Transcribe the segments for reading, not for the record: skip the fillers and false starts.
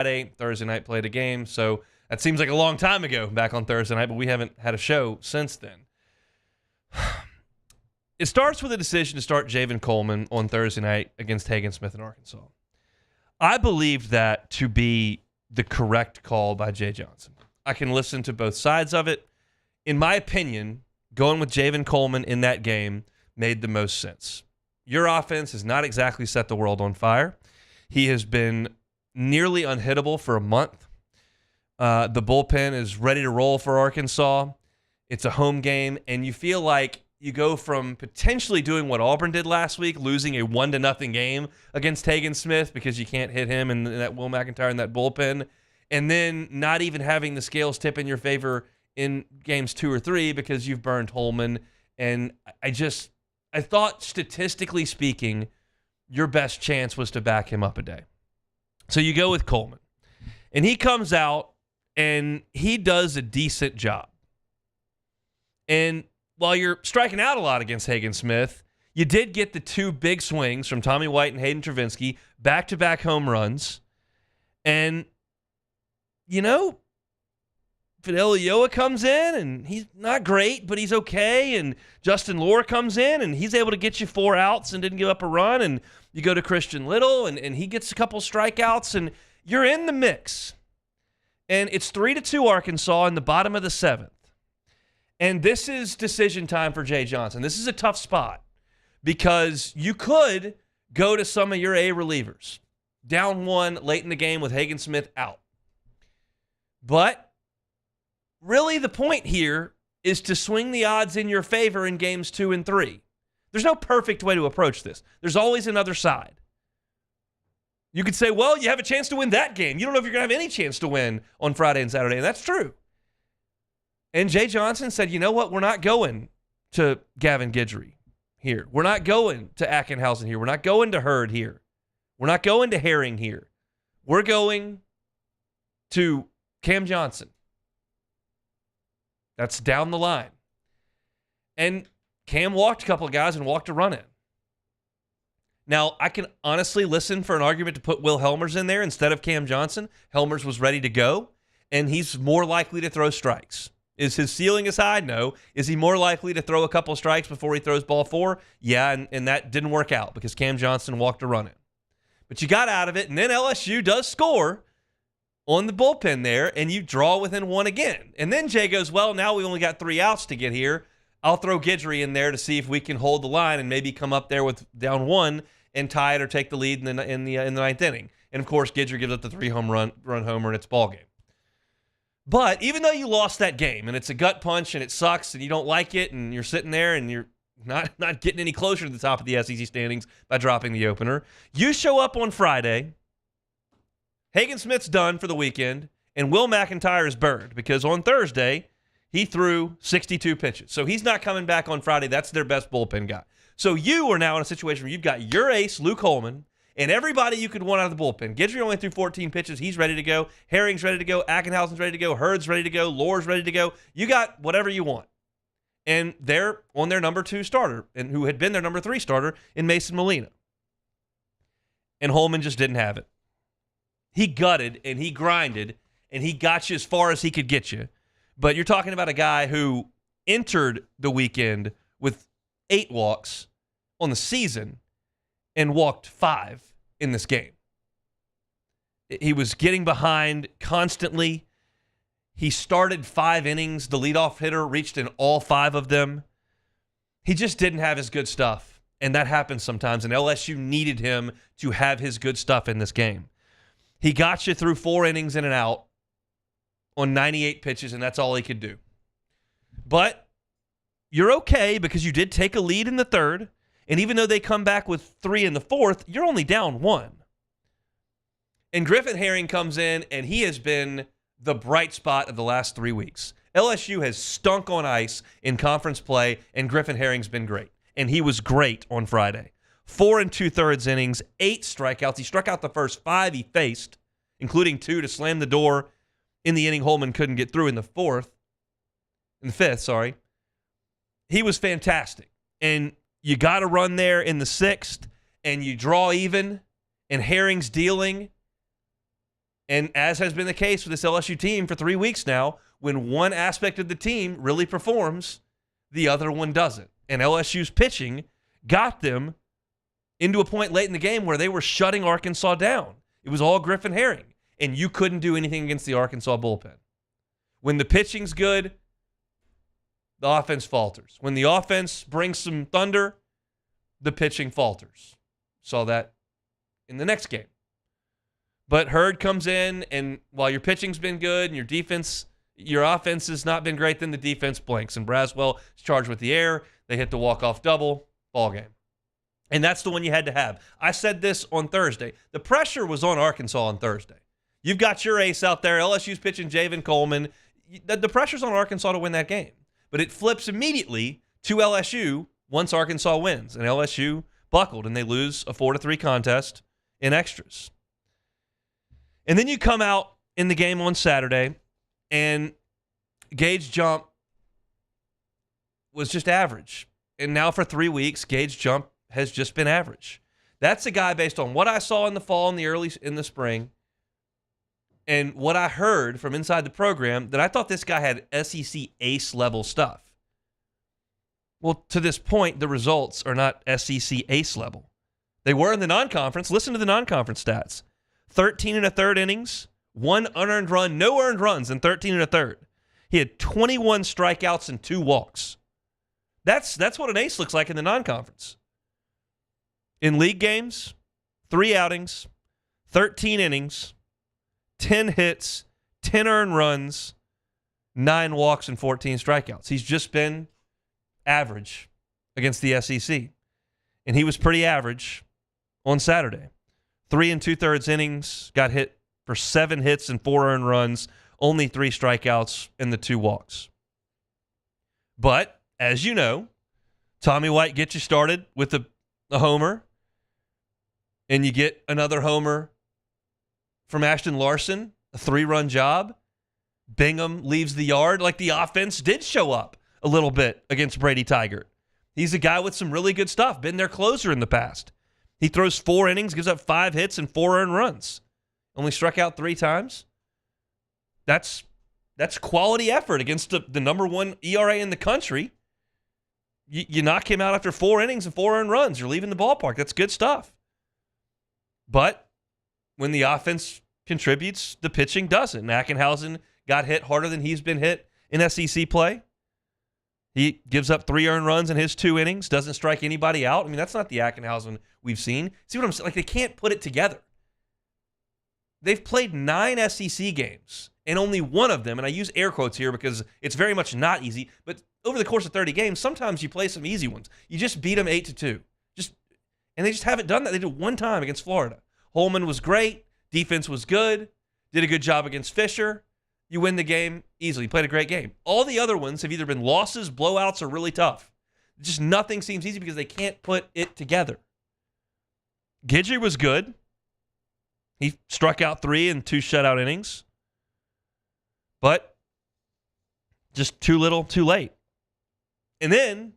Friday. Thursday night played a game, so that seems like a long time ago back on Thursday night, but we haven't had a show since then. It starts with a decision to start Javen Coleman on Thursday night against Hagen Smith in Arkansas. I believed that to be the correct call by Jay Johnson. I can listen to both sides of it. In my opinion, going with Javen Coleman in that game made the most sense. Your offense has not exactly set the world on fire. He has been nearly unhittable for a month. The bullpen is ready to roll for Arkansas. It's a home game, and you feel like you go from potentially doing what Auburn did last week, losing a 1-0 game against Hagen Smith because you can't hit him and that Will McIntyre in that bullpen, and then not even having the scales tip in your favor in games 2 or 3 because you've burned Holman. And I thought, statistically speaking, your best chance was to back him up a day. So you go with Coleman. And he comes out, and he does a decent job. And while you're striking out a lot against Hagen Smith, you did get the 2 big swings from Tommy White and Hayden Travinski, back-to-back home runs. And, Fidel Ulloa comes in, and he's not great, but he's okay. And Justin Lohr comes in, and he's able to get you 4 outs and didn't give up a run. And you go to Christian Little, and he gets a couple strikeouts, and you're in the mix. And it's 3-2 Arkansas in the bottom of the 7th. And this is decision time for Jay Johnson. This is a tough spot because you could go to some of your A relievers. Down 1 late in the game with Hagen Smith out. But really the point here is to swing the odds in your favor in games 2 and 3. There's no perfect way to approach this. There's always another side. You could say, well, you have a chance to win that game. You don't know if you're going to have any chance to win on Friday and Saturday, and that's true. And Jay Johnson said, you know what? We're not going to Gavin Guidry here. We're not going to Ackenhausen here. We're not going to Hurd here. We're not going to Herring here. We're going to Cam Johnson. That's down the line. And Cam walked a couple of guys and walked a run in. Now, I can honestly listen for an argument to put Will Helmers in there instead of Cam Johnson. Helmers was ready to go, and he's more likely to throw strikes. Is his ceiling as high? No. Is he more likely to throw a couple strikes before he throws ball 4? Yeah, and that didn't work out because Cam Johnson walked a run in. But you got out of it, and then LSU does score on the bullpen there, and you draw within 1 again. And then Jay goes, well, now we only got 3 outs to get here. I'll throw Guidry in there to see if we can hold the line and maybe come up there with down 1 and tie it or take the lead in the 9th inning. And, of course, Guidry gives up the 3-home run homer, and it's ball game. But even though you lost that game, and it's a gut punch, and it sucks, and you don't like it, and you're sitting there, and you're not getting any closer to the top of the SEC standings by dropping the opener, you show up on Friday, Hagen Smith's done for the weekend, and Will McIntyre is burned because on Thursday, he threw 62 pitches. So he's not coming back on Friday. That's their best bullpen guy. So you are now in a situation where you've got your ace, Luke Holman, and everybody you could want out of the bullpen. Guidry only threw 14 pitches. He's ready to go. Herring's ready to go. Ackenhausen's ready to go. Hurd's ready to go. Lohr's ready to go. You got whatever you want. And they're on their number 2 starter, and who had been their number 3 starter in Mason Molina. And Holman just didn't have it. He gutted, and he grinded, and he got you as far as he could get you. But you're talking about a guy who entered the weekend with 8 walks on the season and walked 5 in this game. He was getting behind constantly. He started 5 innings. The leadoff hitter reached in all 5 of them. He just didn't have his good stuff, and that happens sometimes, and LSU needed him to have his good stuff in this game. He got you through 4 innings in and out on 98 pitches, and that's all he could do. But you're okay because you did take a lead in the 3rd, and even though they come back with 3 in the 4th, you're only down 1. And Griffin Herring comes in, and he has been the bright spot of the last 3 weeks. LSU has stunk on ice in conference play, and Griffin Herring's been great. And he was great on Friday. 4 2/3 innings, 8 strikeouts. He struck out the first 5 he faced, including 2 to slam the door in the inning Holman couldn't get through in the 5th. He was fantastic. And you got to run there in the 6th, and you draw even, and Herring's dealing, And as has been the case with this LSU team for 3 weeks now, when one aspect of the team really performs, the other one doesn't. And LSU's pitching got them into a point late in the game where they were shutting Arkansas down. It was all Griffin Herring, and you couldn't do anything against the Arkansas bullpen. When the pitching's good, the offense falters. When the offense brings some thunder, the pitching falters. Saw that in the next game. But Hurd comes in, and while your pitching's been good and your offense has not been great, then the defense blinks. And Braswell is charged with the air. They hit the walk-off double, ball game. And that's the one you had to have. I said this on Thursday. The pressure was on Arkansas on Thursday. You've got your ace out there. LSU's pitching Javen Coleman. The pressure's on Arkansas to win that game. But it flips immediately to LSU once Arkansas wins. And LSU buckled, and they lose a 4-3 contest in extras. And then you come out in the game on Saturday, and Gage Jump was just average. And now for 3 weeks, Gage Jump has just been average. That's a guy based on what I saw in the fall and in the spring and what I heard from inside the program that I thought this guy had SEC ace level stuff. Well, to this point, the results are not SEC ace level. They were in the non-conference. Listen to the non-conference stats. 13 1/3 innings, 1 unearned run, no earned runs in 13 1/3. He had 21 strikeouts and 2 walks. That's what an ace looks like in the non-conference. In league games, 3 outings, 13 innings, 10 hits, 10 earned runs, 9 walks, and 14 strikeouts. He's just been average against the SEC. And he was pretty average on Saturday. 3 2/3 innings, got hit for 7 hits and 4 earned runs, only 3 strikeouts and the 2 walks. But, as you know, Tommy White gets you started with a homer, and you get another homer from Ashton Larson, a 3-run job. Bingham leaves the yard. Like, the offense did show up a little bit against Brady Tigert. He's a guy with some really good stuff, been their closer in the past. He throws 4 innings, gives up 5 hits and 4 earned runs. Only struck out 3 times. That's quality effort against the number 1 ERA in the country. You knock him out after 4 innings and 4 earned runs. You're leaving the ballpark. That's good stuff. But when the offense contributes, the pitching doesn't. Ackenhausen got hit harder than he's been hit in SEC play. He gives up 3 earned runs in his 2 innings, doesn't strike anybody out. I mean, that's not the Ackenhausen we've seen. See what I'm saying? Like, they can't put it together. They've played 9 SEC games, and only one of them, and I use air quotes here because it's very much not easy, but over the course of 30 games, sometimes you play some easy ones. You just beat them 8-2. And they just haven't done that. They did one time against Florida. Holman was great. Defense was good. Did a good job against Fisher. You win the game easily. You played a great game. All the other ones have either been losses, blowouts, or really tough. Just nothing seems easy because they can't put it together. Guidry was good. He struck out 3 in 2 shutout innings. But just too little, too late. And then,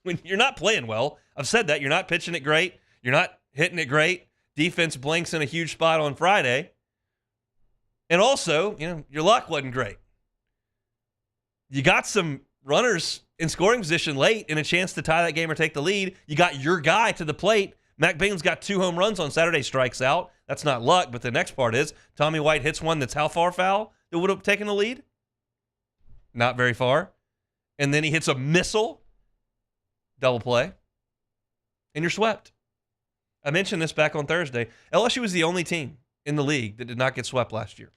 when you're not playing well, I've said that, you're not pitching it great, you're not hitting it great, defense blinks in a huge spot on Friday, and also, your luck wasn't great. You got some runners in scoring position late and a chance to tie that game or take the lead. You got your guy to the plate. Mac Bingham's got 2 home runs on Saturday, strikes out. That's not luck, but the next part is Tommy White hits one that's how far foul that would have taken the lead? Not very far. And then he hits a missile, double play, and you're swept. I mentioned this back on Thursday. LSU was the only team in the league that did not get swept last year.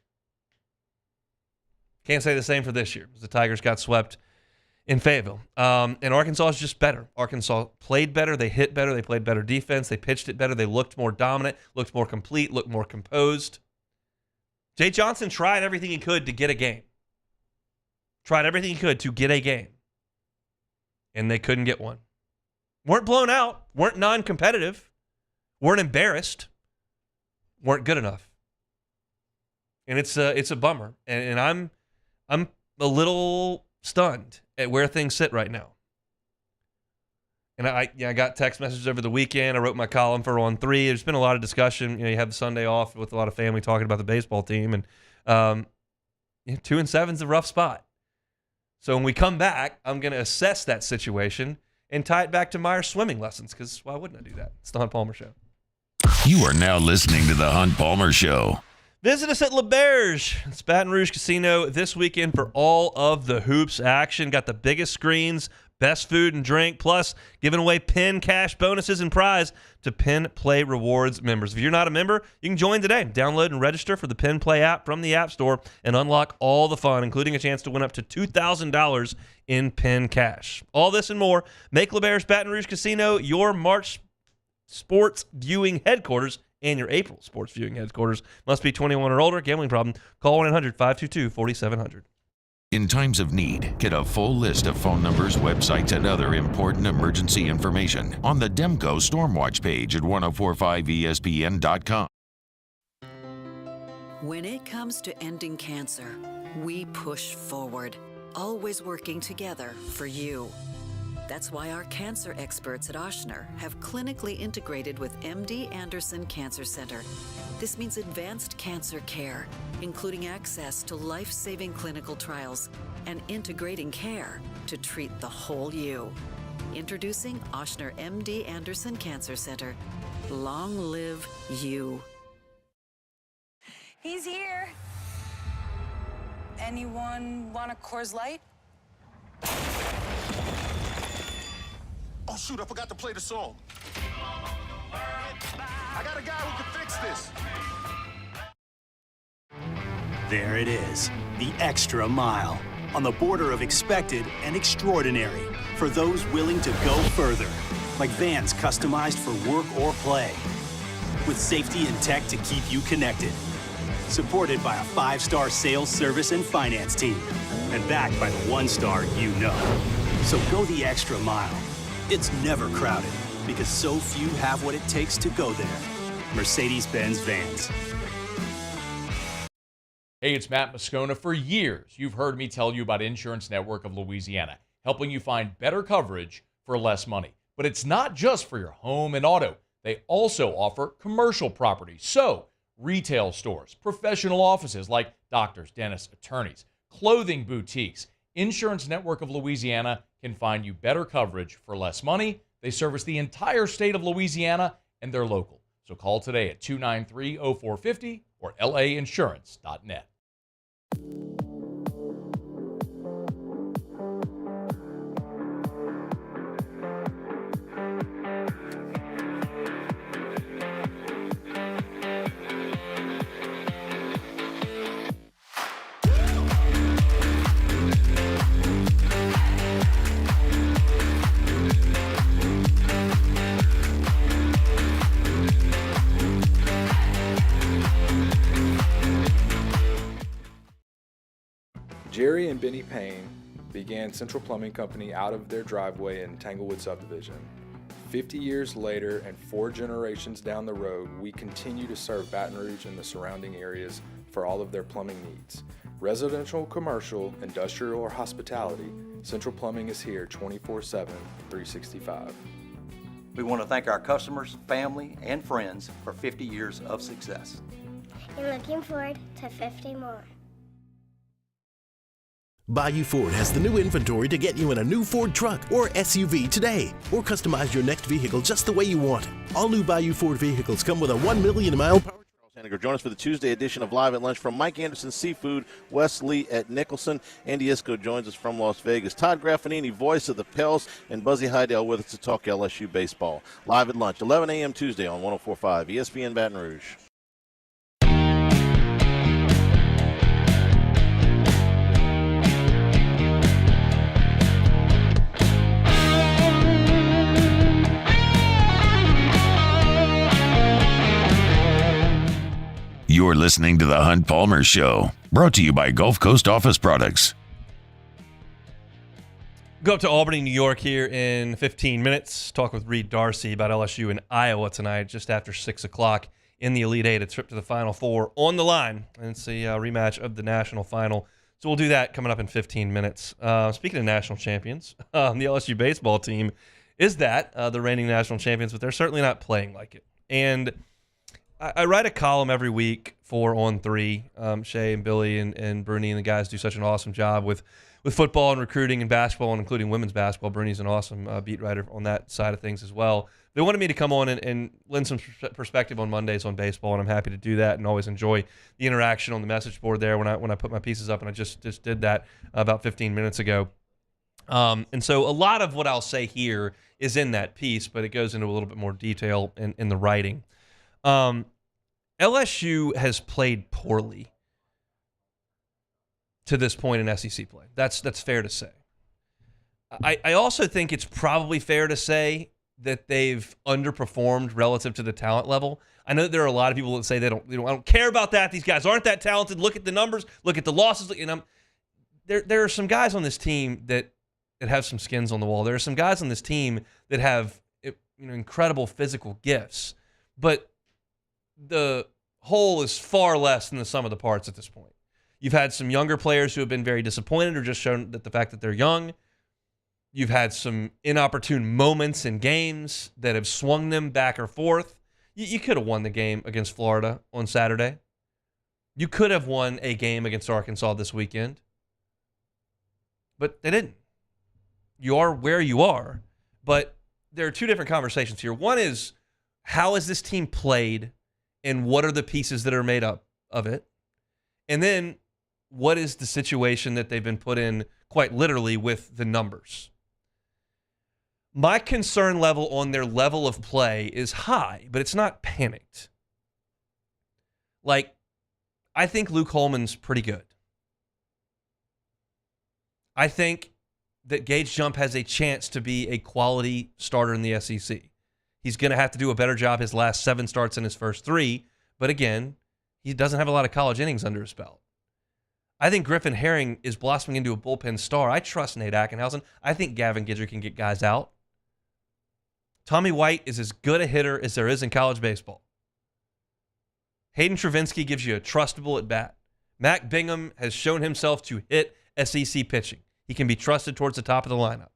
Can't say the same for this year, because the Tigers got swept in Fayetteville. And Arkansas is just better. Arkansas played better. They hit better. They played better defense. They pitched it better. They looked more dominant, looked more complete, looked more composed. Jay Johnson tried everything he could to get a game. Tried everything he could to get a game. And they couldn't get one. Weren't blown out. Weren't non-competitive. Weren't embarrassed. Weren't good enough. And it's a bummer. And I'm a little stunned at where things sit right now. And I got text messages over the weekend. I wrote my column for On 3. There's been a lot of discussion. You have the Sunday off with a lot of family talking about the baseball team. And 2-7 is a rough spot. So when we come back, I'm going to assess that situation and tie it back to Meyer's swimming lessons, because why wouldn't I do that? It's the Hunt Palmer Show. You are now listening to the Hunt Palmer Show. Visit us at Le Berge. It's Baton Rouge Casino this weekend for all of the hoops action. Got the biggest screens, best food and drink, plus giving away Penn cash bonuses and prize to Penn Play Rewards members. If you're not a member, you can join today. Download and register for the Penn Play app from the App Store and unlock all the fun, including a chance to win up to $2,000 in Penn cash. All this and more. Make Le Berge Baton Rouge Casino your March sports viewing headquarters and your April sports viewing headquarters. Must be 21 or older. Gambling problem? Call 1-800-522-4700. In times of need, get a full list of phone numbers, websites, and other important emergency information on the Demco Stormwatch page at 1045ESPN.com. When it comes to ending cancer, we push forward, always working together for you. That's why our cancer experts at Ochsner have clinically integrated with MD Anderson Cancer Center. This means advanced cancer care, including access to life-saving clinical trials and integrating care to treat the whole you. Introducing Ochsner MD Anderson Cancer Center. Long live you. He's here. Anyone want a Coors Light? Oh, shoot, I forgot to play the song. I got a guy who can fix this. There it is, the extra mile, on the border of expected and extraordinary for those willing to go further, like vans customized for work or play, with safety and tech to keep you connected, supported by a 5-star sales, service, and finance team, and backed by the 1-star you know. So go the extra mile. It's never crowded, because so few have what it takes to go there. Mercedes-Benz Vans. Hey, it's Matt Moscona. For years, you've heard me tell you about Insurance Network of Louisiana, helping you find better coverage for less money. But it's not just for your home and auto. They also offer commercial property. So, retail stores, professional offices like doctors, dentists, attorneys, clothing boutiques. Insurance Network of Louisiana can find you better coverage for less money. They service the entire state of Louisiana, and they're local. So call today at 293-0450 or lainsurance.net. Jerry and Benny Payne began Central Plumbing Company out of their driveway in Tanglewood subdivision. 50 years later and 4 generations down the road, we continue to serve Baton Rouge and the surrounding areas for all of their plumbing needs. Residential, commercial, industrial, or hospitality, Central Plumbing is here 24/7, 365. We want to thank our customers, family, and friends for 50 years of success. And looking forward to 50 more. Bayou Ford has the new inventory to get you in a new Ford truck or SUV today, or customize your next vehicle just the way you want it. All new Bayou Ford vehicles come with a 1 million mile power. Join us for the Tuesday edition of Live at Lunch from Mike Anderson Seafood, Wes Lee at Nicholson. Andy Isco joins us from Las Vegas. Todd Graffanini, voice of the Pels, and Buzzy Hydell with us to talk LSU baseball. Live at Lunch, 11 a.m. Tuesday on 104.5 ESPN Baton Rouge. You're listening to The Hunt Palmer Show, brought to you by Gulf Coast Office Products. Go up to Albany, New York here in 15 minutes. Talk with Reed Darcy about LSU and Iowa tonight just after 6 o'clock in the Elite Eight. A trip to the Final Four on the line. And it's a rematch of the national final. So we'll do that coming up in 15 minutes. Speaking of national champions, the LSU baseball team is that the reigning national champions, but they're certainly not playing like it. And I write a column every week for On 3. Shay and Billy and Bruni and the guys do such an awesome job with football and recruiting and basketball, and including women's basketball. Bruni's an awesome beat writer on that side of things as well. They wanted me to come on and lend some perspective on Mondays on baseball, and I'm happy to do that and always enjoy the interaction on the message board there when I put my pieces up, and I just did that about 15 minutes ago. And so a lot of what I'll say here is in that piece, but it goes into a little bit more detail in the writing. LSU has played poorly to this point in SEC play. That's fair to say. I also think it's probably fair to say that they've underperformed relative to the talent level. I know that there are a lot of people that say I don't care about that. These guys aren't that talented. Look at the numbers. Look at the losses. There are some guys on this team that have some skins on the wall. There are some guys on this team that have incredible physical gifts, but the whole is far less than the sum of the parts at this point. You've had some younger players who have been very disappointed or just shown that the fact that they're young. You've had some inopportune moments in games that have swung them back or forth. You could have won the game against Florida on Saturday. You could have won a game against Arkansas this weekend. But they didn't. You are where you are. But there are two different conversations here. One is, how has this team played and what are the pieces that are made up of it? And then, what is the situation that they've been put in, quite literally, with the numbers? My concern level on their level of play is high, but it's not panicked. I think Luke Holman's pretty good. I think that Gage Jump has a chance to be a quality starter in the SEC. He's going to have to do a better job his last 7 starts in his first 3, but again, he doesn't have a lot of college innings under his belt. I think Griffin Herring is blossoming into a bullpen star. I trust Nate Ackenhausen. I think Gavin Gidry can get guys out. Tommy White is as good a hitter as there is in college baseball. Hayden Travinsky gives you a trustable at bat. Mac Bingham has shown himself to hit SEC pitching. He can be trusted towards the top of the lineup.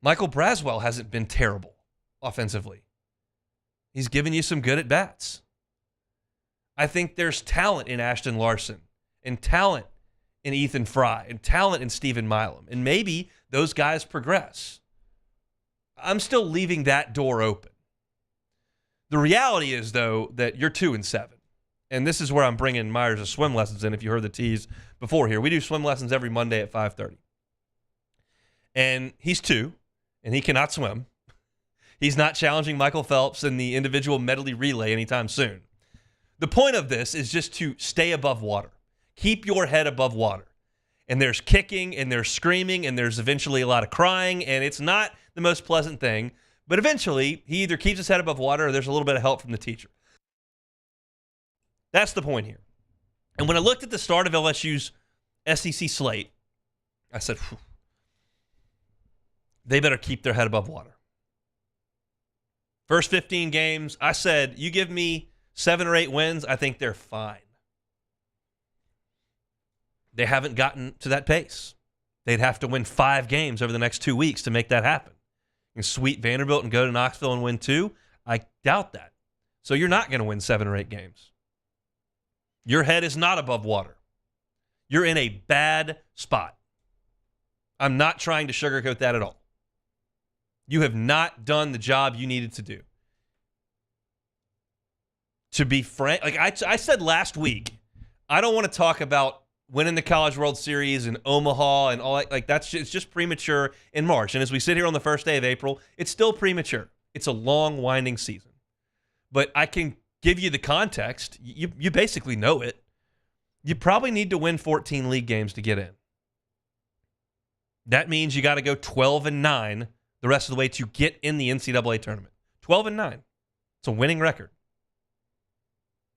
Michael Braswell hasn't been terrible offensively. He's given you some good at bats. I think there's talent in Ashton Larson and talent in Ethan Fry and talent in Stephen Milam. And maybe those guys progress. I'm still leaving that door open. The reality is, though, that you're 2-7. And this is where I'm bringing Myers' swim lessons in, if you heard the tease before here. We do swim lessons every Monday at 5:30. And he's 2, and he cannot swim. He's not challenging Michael Phelps in the individual medley relay anytime soon. The point of this is just to stay above water. Keep your head above water. And there's kicking, and there's screaming, and there's eventually a lot of crying, and it's not the most pleasant thing. But eventually, he either keeps his head above water or there's a little bit of help from the teacher. That's the point here. And when I looked at the start of LSU's SEC slate, I said, they better keep their head above water. First 15 games, I said, you give me 7 or 8 wins, I think they're fine. They haven't gotten to that pace. They'd have to win 5 games over the next 2 weeks to make that happen. And sweep Vanderbilt and go to Knoxville and win 2? I doubt that. So you're not going to win 7 or 8 games. Your head is not above water. You're in a bad spot. I'm not trying to sugarcoat that at all. You have not done the job you needed to do. To be frank, I said last week, I don't want to talk about winning the College World Series in Omaha and all that. It's just premature in March. And as we sit here on the first day of April, it's still premature. It's a long, winding season. But I can give you the context. You basically know it. You probably need to win 14 league games to get in. That means you got to go 12-9 the rest of the way to get in the NCAA tournament. 12-9. It's a winning record.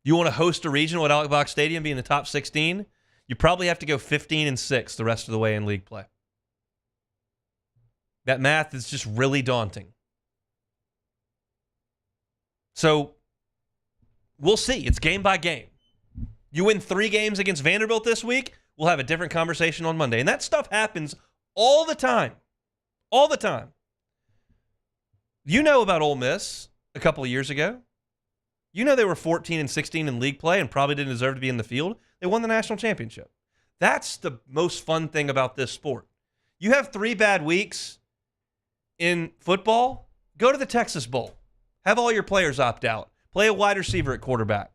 You want to host a regional at Alex Box Stadium, be in the top 16? You probably have to go 15-6 the rest of the way in league play. That math is just really daunting. So we'll see. It's game by game. You win 3 games against Vanderbilt this week, we'll have a different conversation on Monday. And that stuff happens all the time. All the time. You know about Ole Miss a couple of years ago. You know they were 14-16 in league play and probably didn't deserve to be in the field. They won the national championship. That's the most fun thing about this sport. You have 3 bad weeks in football, go to the Texas Bowl. Have all your players opt out. Play a wide receiver at quarterback.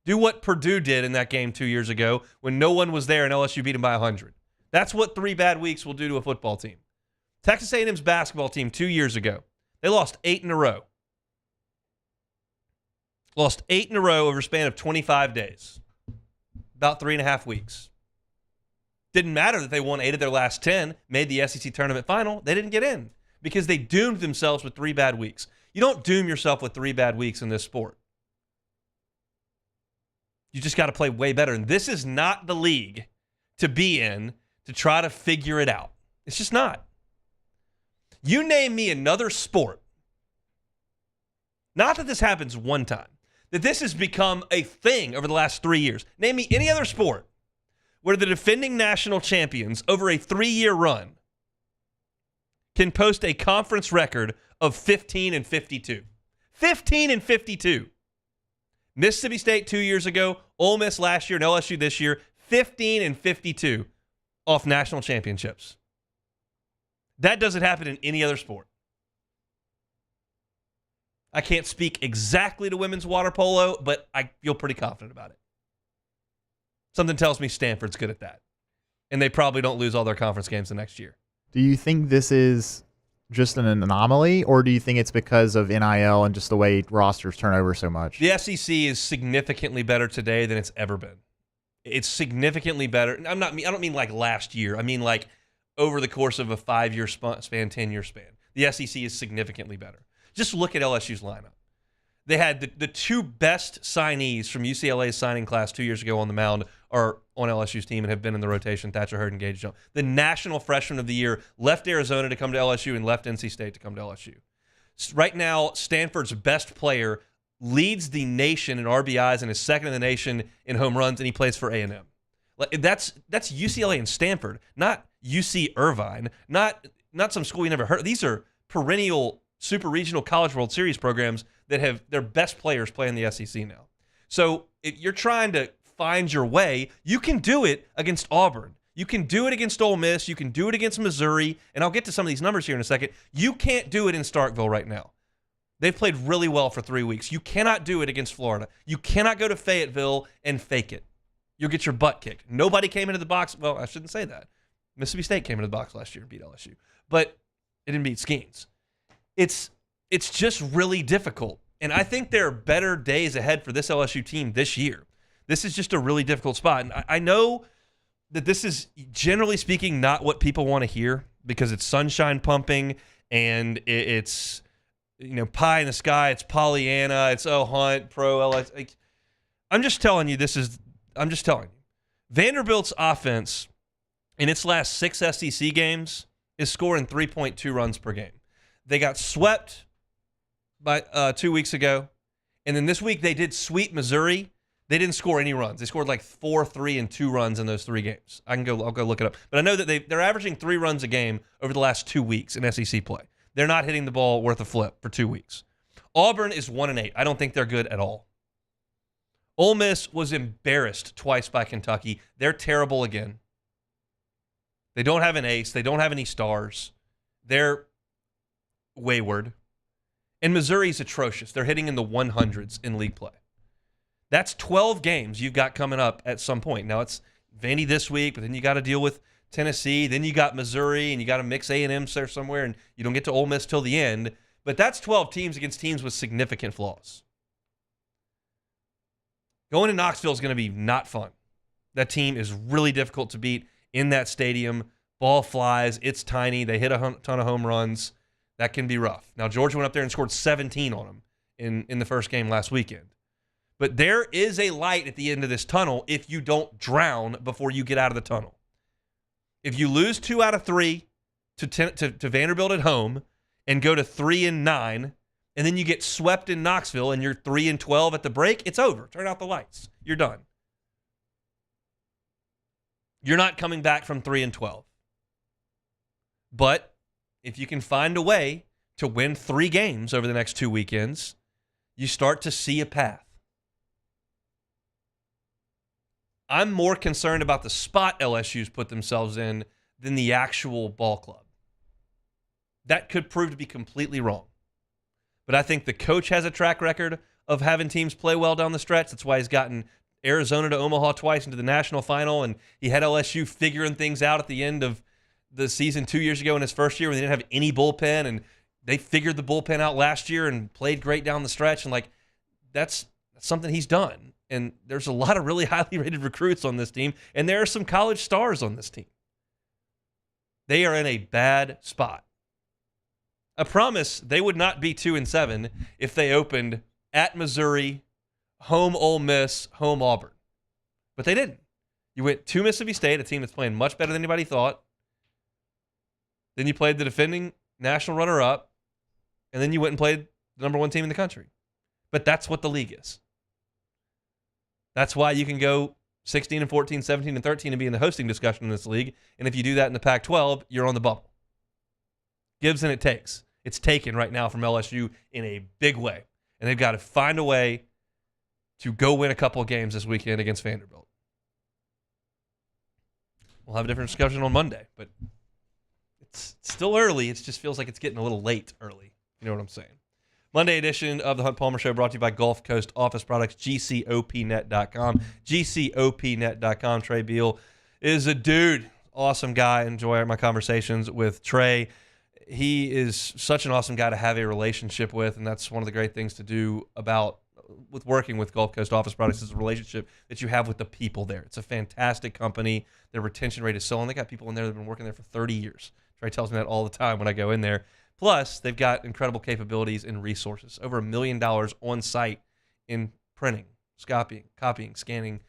Do what Purdue did in that game 2 years ago when no one was there and LSU beat them by 100. That's what 3 bad weeks will do to a football team. Texas A&M's basketball team 2 years ago, they lost 8 in a row. Lost 8 in a row over a span of 25 days. About 3.5 weeks. Didn't matter that they won 8 of their last 10, made the SEC tournament final. They didn't get in because they doomed themselves with 3 bad weeks. You don't doom yourself with 3 bad weeks in this sport. You just got to play way better. And this is not the league to be in to try to figure it out. It's just not. You name me another sport. Not that this happens one time. That this has become a thing over the last 3 years. Name me any other sport where the defending national champions over a 3-year run can post a conference record of 15-52. 15-52. Mississippi State 2 years ago, Ole Miss last year, and LSU this year, 15-52 off national championships. That doesn't happen in any other sport. I can't speak exactly to women's water polo, but I feel pretty confident about it. Something tells me Stanford's good at that. And they probably don't lose all their conference games the next year. Do you think this is just an anomaly, or do you think it's because of NIL and just the way rosters turn over so much? The SEC is significantly better today than it's ever been. It's significantly better. I don't mean like last year. I mean like over the course of a 5-year span, 10-year span. The SEC is significantly better. Just look at LSU's lineup. They had the 2 best signees from UCLA's signing class 2 years ago on the mound are on LSU's team and have been in the rotation, Thatcher Hurd and Gage Jones. The national freshman of the year left Arizona to come to LSU and left NC State to come to LSU. Right now, Stanford's best player leads the nation in RBIs and is second in the nation in home runs, and he plays for A&M. That's UCLA and Stanford, not UC Irvine, not some school you never heard. These are perennial super regional college World Series programs that have their best players play in the SEC now. So if you're trying to find your way, you can do it against Auburn. You can do it against Ole Miss. You can do it against Missouri. And I'll get to some of these numbers here in a second. You can't do it in Starkville right now. They've played really well for 3 weeks. You cannot do it against Florida. You cannot go to Fayetteville and fake it. You'll get your butt kicked. Nobody came into the box. Well, I shouldn't say that. Mississippi State came into the box last year and beat LSU. But it didn't beat Skeens. It's just really difficult. And I think there are better days ahead for this LSU team this year. This is just a really difficult spot. And I know that this is, generally speaking, not what people want to hear because it's sunshine pumping and it's, pie in the sky. It's Pollyanna. It's, Hunt, pro, LS. I'm just telling you. Vanderbilt's offense in its last 6 SEC games is scoring 3.2 runs per game. They got swept by 2 weeks ago, and then this week they did sweep Missouri. They didn't score any runs. They scored like 4, 3, and 2 runs in those 3 games. I'll go look it up. But I know that they're averaging 3 runs a game over the last 2 weeks in SEC play. They're not hitting the ball worth a flip for 2 weeks. Auburn is 1-8. I don't think they're good at all. Ole Miss was embarrassed twice by Kentucky. They're terrible again. They don't have an ace. They don't have any stars. They're wayward. And Missouri's atrocious. They're hitting in the 100s in league play. That's 12 games you've got coming up at some point. Now it's Vandy this week, but then you got to deal with Tennessee. Then you got Missouri, and you got to mix A&M there somewhere, and you don't get to Ole Miss till the end. But that's 12 teams against teams with significant flaws. Going to Knoxville is going to be not fun. That team is really difficult to beat in that stadium. Ball flies. It's tiny. They hit a ton of home runs. That can be rough. Now, Georgia went up there and scored 17 on them in the first game last weekend. But there is a light at the end of this tunnel if you don't drown before you get out of the tunnel. If you lose 2 out of 3 to Vanderbilt at home and go to 3-9, and then you get swept in Knoxville and you're 3-12 at the break, it's over. Turn out the lights. You're done. You're not coming back from 3-12. But if you can find a way to win 3 games over the next 2 weekends, you start to see a path. I'm more concerned about the spot LSU's put themselves in than the actual ball club. That could prove to be completely wrong. But I think the coach has a track record of having teams play well down the stretch. That's why he's gotten Arizona to Omaha twice into the national final, and he had LSU figuring things out at the end of the season 2 years ago in his first year when they didn't have any bullpen, and they figured the bullpen out last year and played great down the stretch. And, like, that's something he's done. And there's a lot of really highly rated recruits on this team, and there are some college stars on this team. They are in a bad spot. I promise they would not be 2-7 if they opened at Missouri, home Ole Miss, home Auburn. But they didn't. You went to Mississippi State, a team that's playing much better than anybody thought. Then you played the defending national runner-up, and then you went and played the number 1 team in the country. But that's what the league is. That's why you can go 16-14, 17-13 and be in the hosting discussion in this league. And if you do that in the Pac-12, you're on the bubble. Gives and it takes. It's taken right now from LSU in a big way. And they've got to find a way to go win a couple of games this weekend against Vanderbilt. We'll have a different discussion on Monday, but it's still early. It just feels like it's getting a little late early. You know what I'm saying? Monday edition of the Hunt Palmer Show brought to you by Gulf Coast Office Products, GCOPnet.com. GCOPnet.com. Trey Beal is a dude. Awesome guy. Enjoy my conversations with Trey. He is such an awesome guy to have a relationship with, and that's one of the great things to do with working with Gulf Coast Office Products is the relationship that you have with the people there. It's a fantastic company. Their retention rate is so long. They got people in there that have been working there for 30 years. Trey tells me that all the time when I go in there. Plus, they've got incredible capabilities and resources. Over $1 million on site in printing, copying, scanning,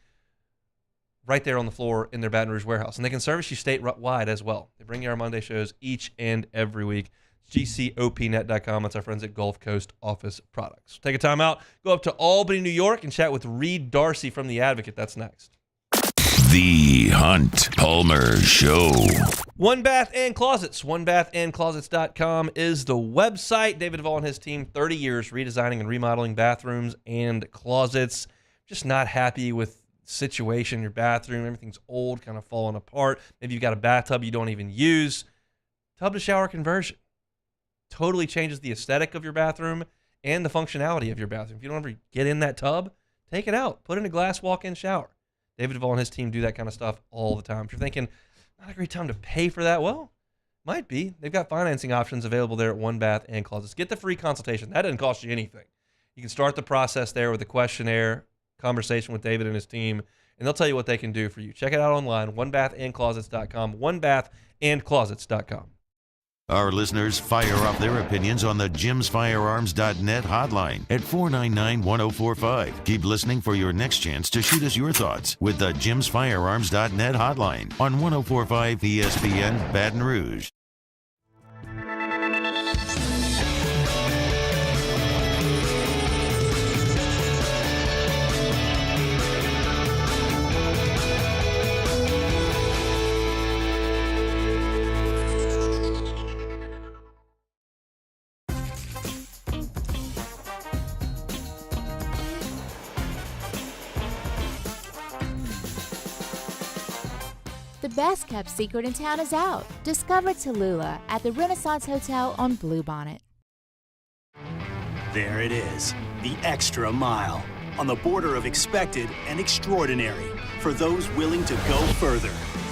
right there on the floor in their Baton Rouge warehouse. And they can service you statewide as well. They bring you our Monday shows each and every week. GCOPnet.com. That's our friends at Gulf Coast Office Products. Take a time out, go up to Albany, New York, and chat with Reed Darcy from The Advocate. That's next. The Hunt Palmer Show. One Bath and Closets. OneBathAndClosets.com is the website. David Duvall and his team, 30 years redesigning and remodeling bathrooms and closets. Just not happy with the situation in your bathroom. Everything's old, kind of falling apart. Maybe you've got a bathtub you don't even use. Tub to shower conversion. Totally changes the aesthetic of your bathroom and the functionality of your bathroom. If you don't ever get in that tub, take it out. Put in a glass walk-in shower. David Duvall and his team do that kind of stuff all the time. If you're thinking, not a great time to pay for that, well, might be. They've got financing options available there at One Bath and Closets. Get the free consultation. That doesn't cost you anything. You can start the process there with a questionnaire, conversation with David and his team, and they'll tell you what they can do for you. Check it out online, OneBathAndClosets.com, OneBathAndClosets.com. Our listeners fire off their opinions on the JimsFirearms.net hotline at 499-1045. Keep listening for your next chance to shoot us your thoughts with the JimsFirearms.net hotline on 1045 ESPN Baton Rouge. The best kept secret in town is out. Discover Tallulah at the Renaissance Hotel on Bluebonnet. There it is, the extra mile, on the border of expected and extraordinary, for those willing to go further,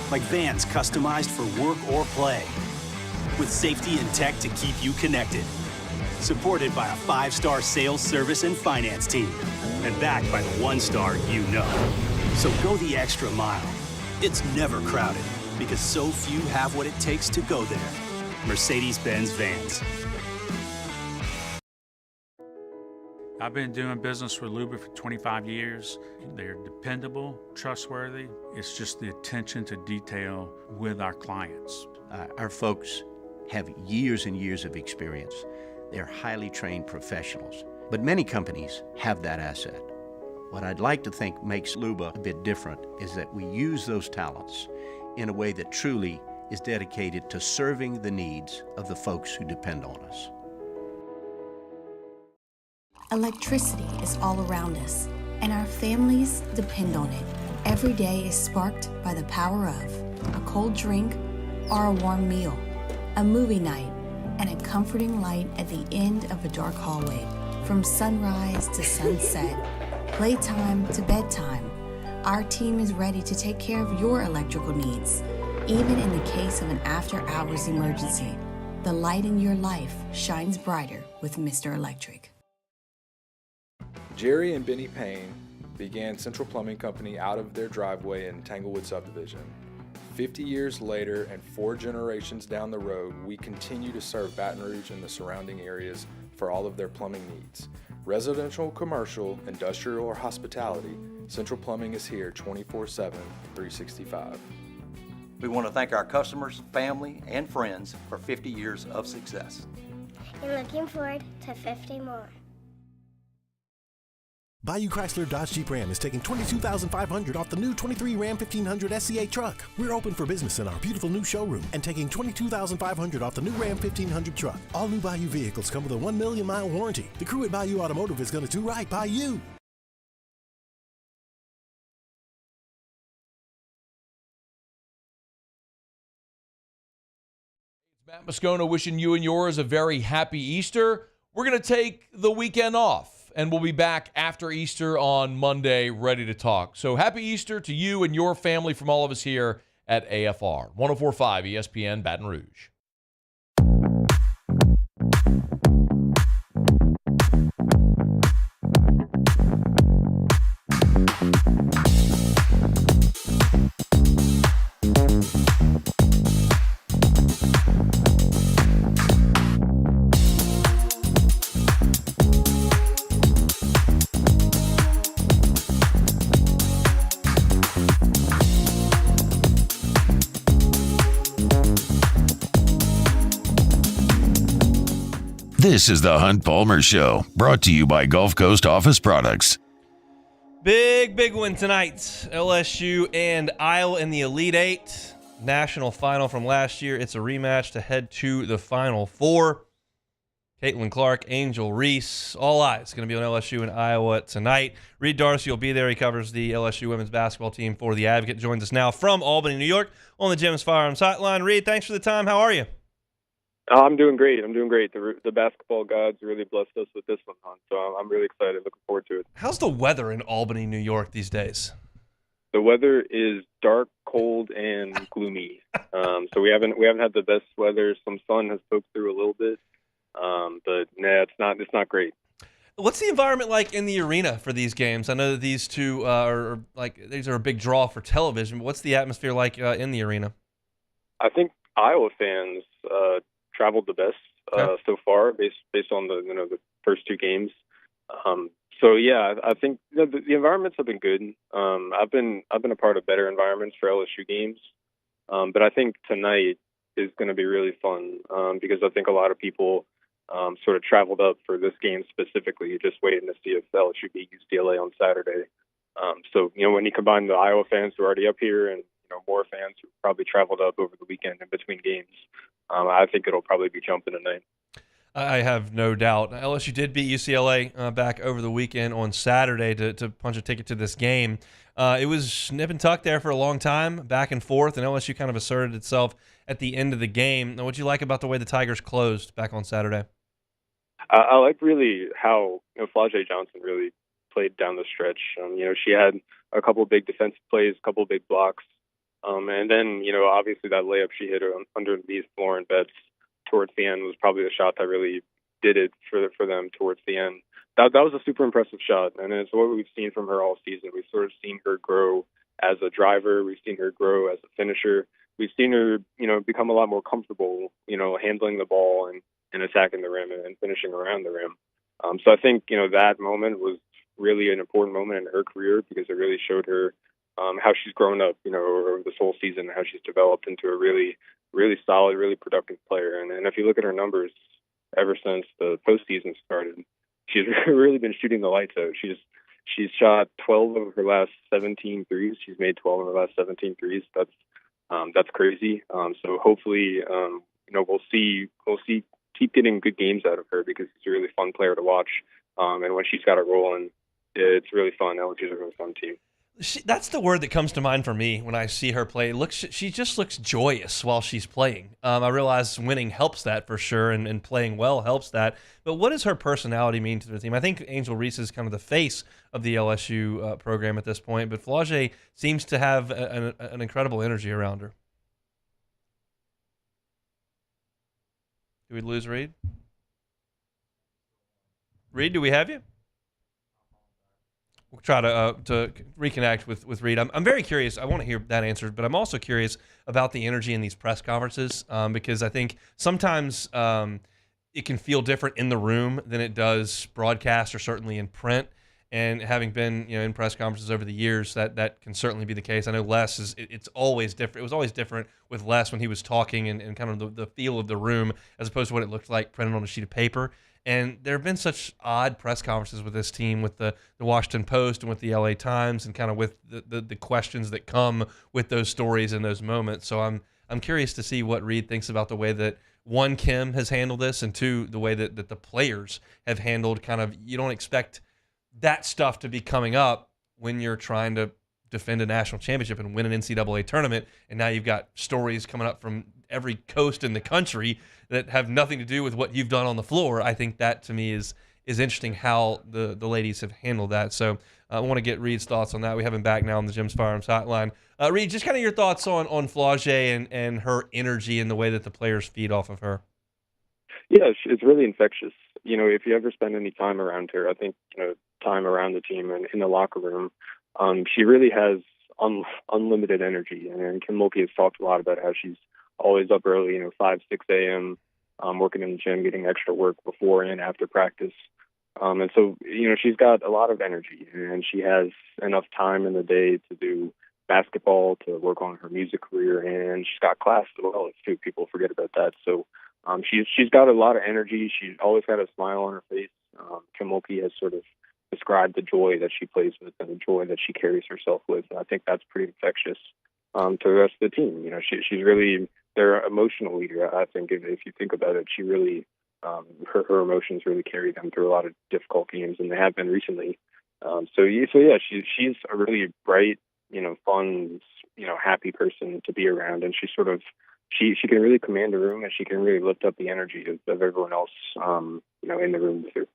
like vans customized for work or play, with safety and tech to keep you connected, supported by a 5-star sales, service, and finance team, and backed by the 1-star you know. So go the extra mile. It's never crowded, because so few have what it takes to go there. Mercedes-Benz Vans. I've been doing business with Luba for 25 years. They're dependable, trustworthy. It's just the attention to detail with our clients. Our folks have years and years of experience. They're highly trained professionals, but many companies have that asset. What I'd like to think makes Luba a bit different is that we use those talents in a way that truly is dedicated to serving the needs of the folks who depend on us. Electricity is all around us, and our families depend on it. Every day is sparked by the power of a cold drink or a warm meal, a movie night, and a comforting light at the end of a dark hallway. From sunrise to sunset, playtime to bedtime, our team is ready to take care of your electrical needs. Even in the case of an after-hours emergency, the light in your life shines brighter with Mr. Electric. Jerry and Benny Payne began Central Plumbing Company out of their driveway in Tanglewood subdivision. 50 years later and 4 generations down the road, we continue to serve Baton Rouge and the surrounding areas for all of their plumbing needs. Residential, commercial, industrial, or hospitality, Central Plumbing is here 24/7, 365. We want to thank our customers, family, and friends for 50 years of success. And looking forward to 50 more. Bayou Chrysler Dodge Jeep Ram is taking $22,500 off the new 23 Ram 1500 SCA truck. We're open for business in our beautiful new showroom and taking $22,500 off the new Ram 1500 truck. All new Bayou vehicles come with a 1 million mile warranty. The crew at Bayou Automotive is going to do right by you. Matt Moscona wishing you and yours a very happy Easter. We're going to take the weekend off, and we'll be back after Easter on Monday ready to talk. So happy Easter to you and your family from all of us here at AFR. 104.5 ESPN Baton Rouge. This is the Hunt Palmer Show, brought to you by Gulf Coast Office Products. Big win tonight. LSU and Iowa in the Elite Eight. National final from last year. It's a rematch to head to the Final Four. Caitlin Clark, Angel Reese, all eyes going to be on LSU and Iowa tonight. Reed Darcy will be there. He covers the LSU women's basketball team for The Advocate. Joins us now from Albany, New York, on the Jim's Firearms Hotline. Reed, thanks for the time. How are you? I'm doing great. The basketball gods really blessed us with this one, so I'm really excited. Looking forward to it. How's the weather in Albany, New York these days? The weather is dark, cold, and gloomy. So we haven't had the best weather. Some sun has poked through a little bit, but it's not great. What's the environment like in the arena for these games? I know that these two these are a big draw for television. But what's the atmosphere like in the arena? I think Iowa fans traveled the best so far, based on the first two games. So yeah, I think the environments have been good. I've been a part of better environments for LSU games, but I think tonight is going to be really fun because I think a lot of people sort of traveled up for this game specifically, just waiting to see if LSU beat UCLA on Saturday. So when you combine the Iowa fans who are already up here and more fans who probably traveled up over the weekend in between games, I think it'll probably be jumping tonight. I have no doubt. LSU did beat UCLA back over the weekend on Saturday to punch a ticket to this game. It was nip and tuck there for a long time, back and forth, and LSU kind of asserted itself at the end of the game. Now, what do you like about the way the Tigers closed back on Saturday? I like really how Flau'jae Johnson really played down the stretch. She had a couple of big defensive plays, a couple of big blocks. And then, obviously that layup she hit underneath Lauren Betts towards the end was probably the shot that really did it for them towards the end. That was a super impressive shot, and it's what we've seen from her all season. We've sort of seen her grow as a driver. We've seen her grow as a finisher. We've seen her, become a lot more comfortable, handling the ball and attacking the rim and finishing around the rim. So I think, that moment was really an important moment in her career because it really showed her how she's grown up, over this whole season, how she's developed into a really, really solid, really productive player. And if you look at her numbers ever since the postseason started, she's really been shooting the lights out. She's shot 12 of her last 17 threes. She's made 12 of her last 17 threes. That's That's crazy. So hopefully, we'll see keep getting good games out of her because she's a really fun player to watch. And when she's got it rolling, it's really fun. LSU's a really fun team. That's the word that comes to mind for me when I see her play. She just looks joyous while she's playing. I realize winning helps that for sure, and playing well helps that. But what does her personality mean to the team? I think Angel Reese is kind of the face of the LSU program at this point, but Flau'jae seems to have an incredible energy around her. Do we lose Reed? Reed, do we have you? We'll try to reconnect with Reed. I'm very curious. I want to hear that answered, but I'm also curious about the energy in these press conferences because I think sometimes it can feel different in the room than it does broadcast or certainly in print. And having been in press conferences over the years, that can certainly be the case. I know Les it's always different. It was always different with Les when he was talking and kind of the feel of the room as opposed to what it looked like printed on a sheet of paper. And there have been such odd press conferences with this team, with the Washington Post and with the LA Times, and kind of with the questions that come with those stories and those moments. So I'm curious to see what Reed thinks about the way that, one, Kim has handled this, and two, the way that the players have handled kind of, you don't expect that stuff to be coming up when you're trying to defend a national championship and win an NCAA tournament, and now you've got stories coming up from every coast in the country that have nothing to do with what you've done on the floor. I think that, to me, is interesting how the ladies have handled that. So I want to get Reed's thoughts on that. We have him back now on the Jim's Firearms Hotline. Reed, just kind of your thoughts on Flau'jae and her energy and the way that the players feed off of her. Yeah, it's really infectious. If you ever spend any time around her, I think, time around the team and in the locker room, she really has unlimited energy. And Kim Mulkey has talked a lot about how she's always up early, 5, 6 a.m., working in the gym, getting extra work before and after practice. And so, she's got a lot of energy, and she has enough time in the day to do basketball, to work on her music career, and she's got class as well, too. People forget about that. So she's got a lot of energy. She's always got a smile on her face. Kim Mulkey has sort of described the joy that she plays with and the joy that she carries herself with. And I think that's pretty infectious to the rest of the team. She's really their emotional leader. I think if you think about it, she really her emotions really carry them through a lot of difficult games, and they have been recently. She's a really bright, fun, happy person to be around, and she's sort of she can really command the room, and she can really lift up the energy of everyone else, in the room with her.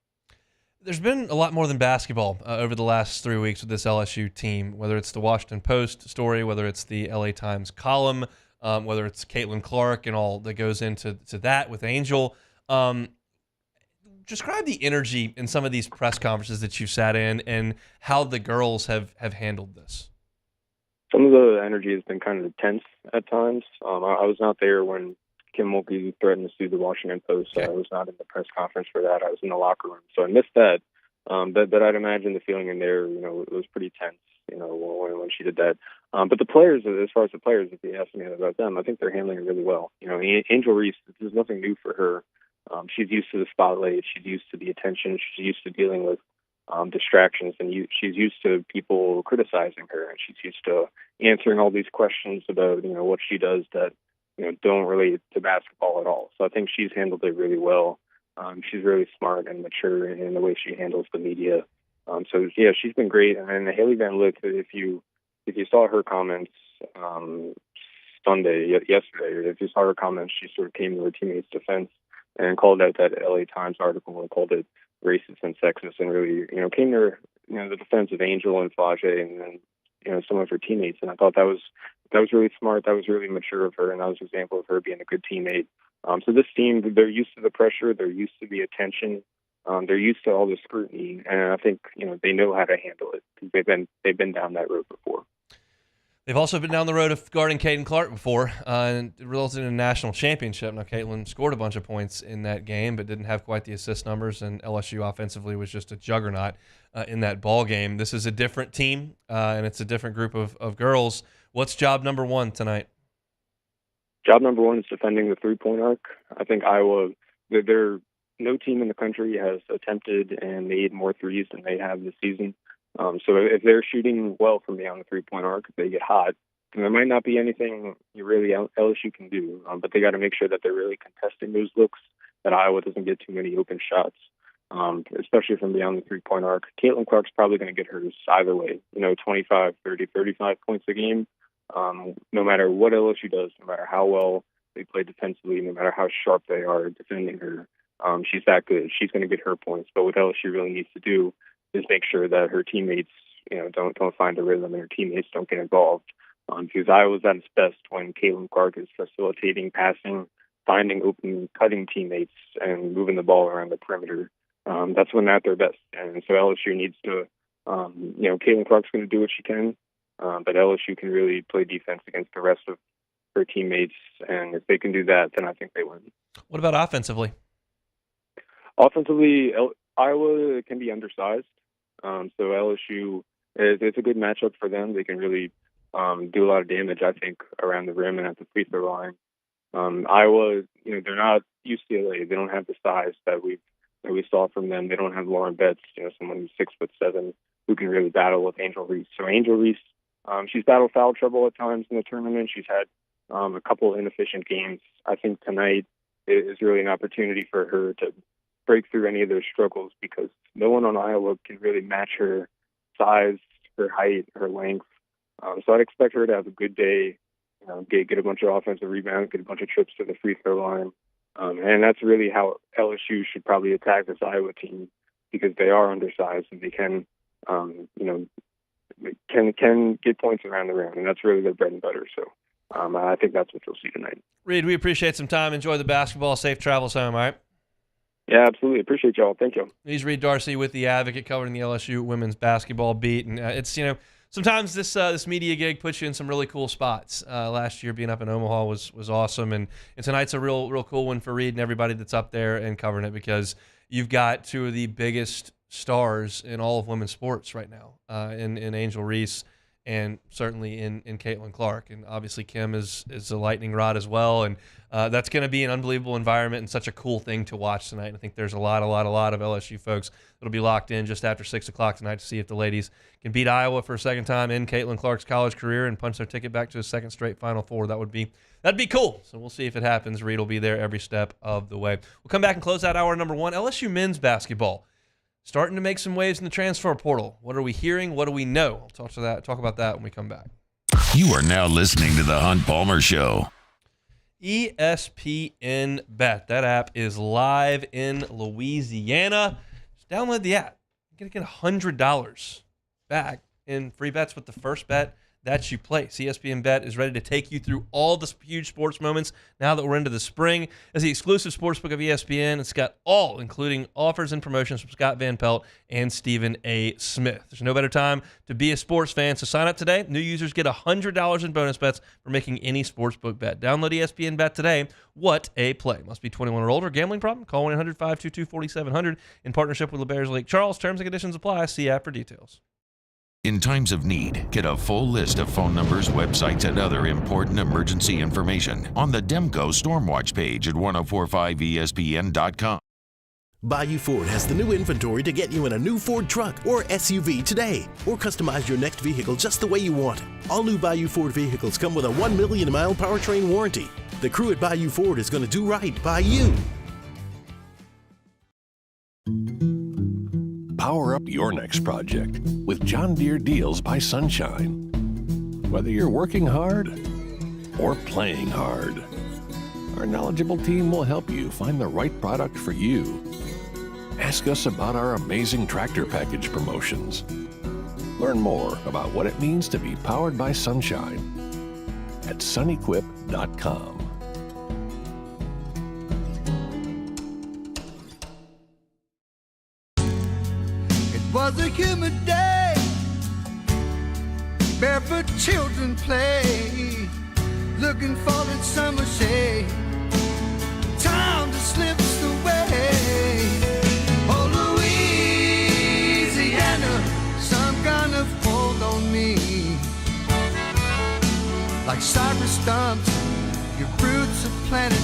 There's been a lot more than basketball over the last 3 weeks with this LSU team, whether it's the Washington Post story, whether it's the LA Times column, whether it's Caitlin Clark and all that goes into that with Angel. Describe the energy in some of these press conferences that you've sat in and how the girls have handled this. Some of the energy has been kind of tense at times. I was not there when Kim Mulkey threatened to sue the Washington Post. So I was not in the press conference for that. I was in the locker room, so I missed that. But I'd imagine the feeling in there, it was pretty tense, when she did that. But the players, as far as the players, if you ask me about them, I think they're handling it really well. Angel Reese, this is nothing new for her. She's used to the spotlight. She's used to the attention. She's used to dealing with distractions, and she's used to people criticizing her, and she's used to answering all these questions about, what she does that, don't relate to basketball at all. So I think she's handled it really well. She's really smart and mature in the way she handles the media. She's been great. And Haley Van Lith, if you saw her comments yesterday, if you saw her comments, she sort of came to her teammates' defense and called out that LA Times article and called it racist and sexist, and really, came to her, the defense of Angel and Flau'jae and some of her teammates. And I thought that was really smart. That was really mature of her, and that was an example of her being a good teammate. So this team, they're used to the pressure, they're used to the attention, they're used to all the scrutiny, and I think they know how to handle it because they've been down that road before. They've also been down the road of guarding Caitlin Clark before, and it resulted in a national championship. Now, Caitlin scored a bunch of points in that game, but didn't have quite the assist numbers, and LSU offensively was just a juggernaut in that ball game. This is a different team, and it's a different group of girls. What's job number one tonight? Job number one is defending the three-point arc. I think Iowa, no team in the country has attempted and made more threes than they have this season. So if they're shooting well from beyond the three-point arc, if they get hot, there might not be anything LSU can do, but they got to make sure that they're really contesting those looks, that Iowa doesn't get too many open shots, especially from beyond the three-point arc. Caitlin Clark's probably going to get hers either way, 25, 30, 35 points a game, no matter what LSU does, no matter how well they play defensively, no matter how sharp they are defending her. She's that good. She's going to get her points. But what LSU really needs to do is make sure that her teammates, don't find a rhythm and her teammates don't get involved. Because Iowa's at its best when Caitlin Clark is facilitating, passing, finding open, cutting teammates, and moving the ball around the perimeter. That's when they're at their best. And so LSU needs to, Caitlin Clark's going to do what she can, but LSU can really play defense against the rest of her teammates. And if they can do that, then I think they win. What about offensively? Offensively, Iowa can be undersized. So LSU, it's a good matchup for them. They can really do a lot of damage, I think, around the rim and at the free throw line. Iowa, they're not UCLA. They don't have the size that we saw from them. They don't have Lauren Betts, someone who's 6'7", who can really battle with Angel Reese. So Angel Reese, she's battled foul trouble at times in the tournament. She's had a couple inefficient games. I think tonight is really an opportunity for her to break through any of those struggles, because no one on Iowa can really match her size, her height, her length. So I'd expect her to have a good day, get a bunch of offensive rebounds, get a bunch of trips to the free throw line. And that's really how LSU should probably attack this Iowa team, because they are undersized and they can get points around the rim, and that's really their bread and butter. So I think that's what you'll see tonight. Reed, we appreciate some time. Enjoy the basketball. Safe travels home, all right? Yeah, absolutely. Appreciate y'all. Thank you. He's Reed Darcy with The Advocate, covering the LSU women's basketball beat. And it's, sometimes this media gig puts you in some really cool spots. Last year being up in Omaha was awesome. And tonight's a real cool one for Reed and everybody that's up there and covering it, because you've got two of the biggest stars in all of women's sports right now, in Angel Reese and certainly in Caitlin Clark. And obviously Kim is a lightning rod as well. And that's going to be an unbelievable environment and such a cool thing to watch tonight. And I think there's a lot of LSU folks that'll be locked in just after 6 o'clock tonight to see if the ladies can beat Iowa for a second time in Caitlin Clark's college career and punch their ticket back to a second straight Final Four. That'd be cool. So we'll see if it happens. Reed will be there every step of the way. We'll come back and close out hour number one. LSU men's basketball starting to make some waves in the transfer portal. What are we hearing? What do we know? I'll talk about that when we come back. You are now listening to The Hunt Palmer Show. ESPN Bet. That app is live in Louisiana. Just download the app. You're going to get $100 back in free bets with the first bet that you place. ESPN Bet is ready to take you through all the huge sports moments now that we're into the spring. As the exclusive sportsbook of ESPN, it's got all, including offers and promotions from Scott Van Pelt and Stephen A. Smith. There's no better time to be a sports fan, so sign up today. New users get $100 in bonus bets for making any sportsbook bet. Download ESPN Bet today. What a play. Must be 21 or older. Gambling problem? Call 1-800-522-4700 in partnership with LeBears Lake Charles. Terms and conditions apply. See app for details. In times of need, get a full list of phone numbers, websites, and other important emergency information on the Demco Stormwatch page at 1045ESPN.com. Bayou Ford has the new inventory to get you in a new Ford truck or SUV today, or customize your next vehicle just the way you want it. All new Bayou Ford vehicles come with a 1 million mile powertrain warranty. The crew at Bayou Ford is going to do right by you. Power up your next project with John Deere Deals by Sunshine. Whether you're working hard or playing hard, our knowledgeable team will help you find the right product for you. Ask us about our amazing tractor package promotions. Learn more about what it means to be powered by Sunshine at sunequip.com. Was a humid day, barefoot children play, looking for that summer shade. Time just slips away. Oh, Louisiana, some kind of hold on me. Like cypress stumps, your roots are planted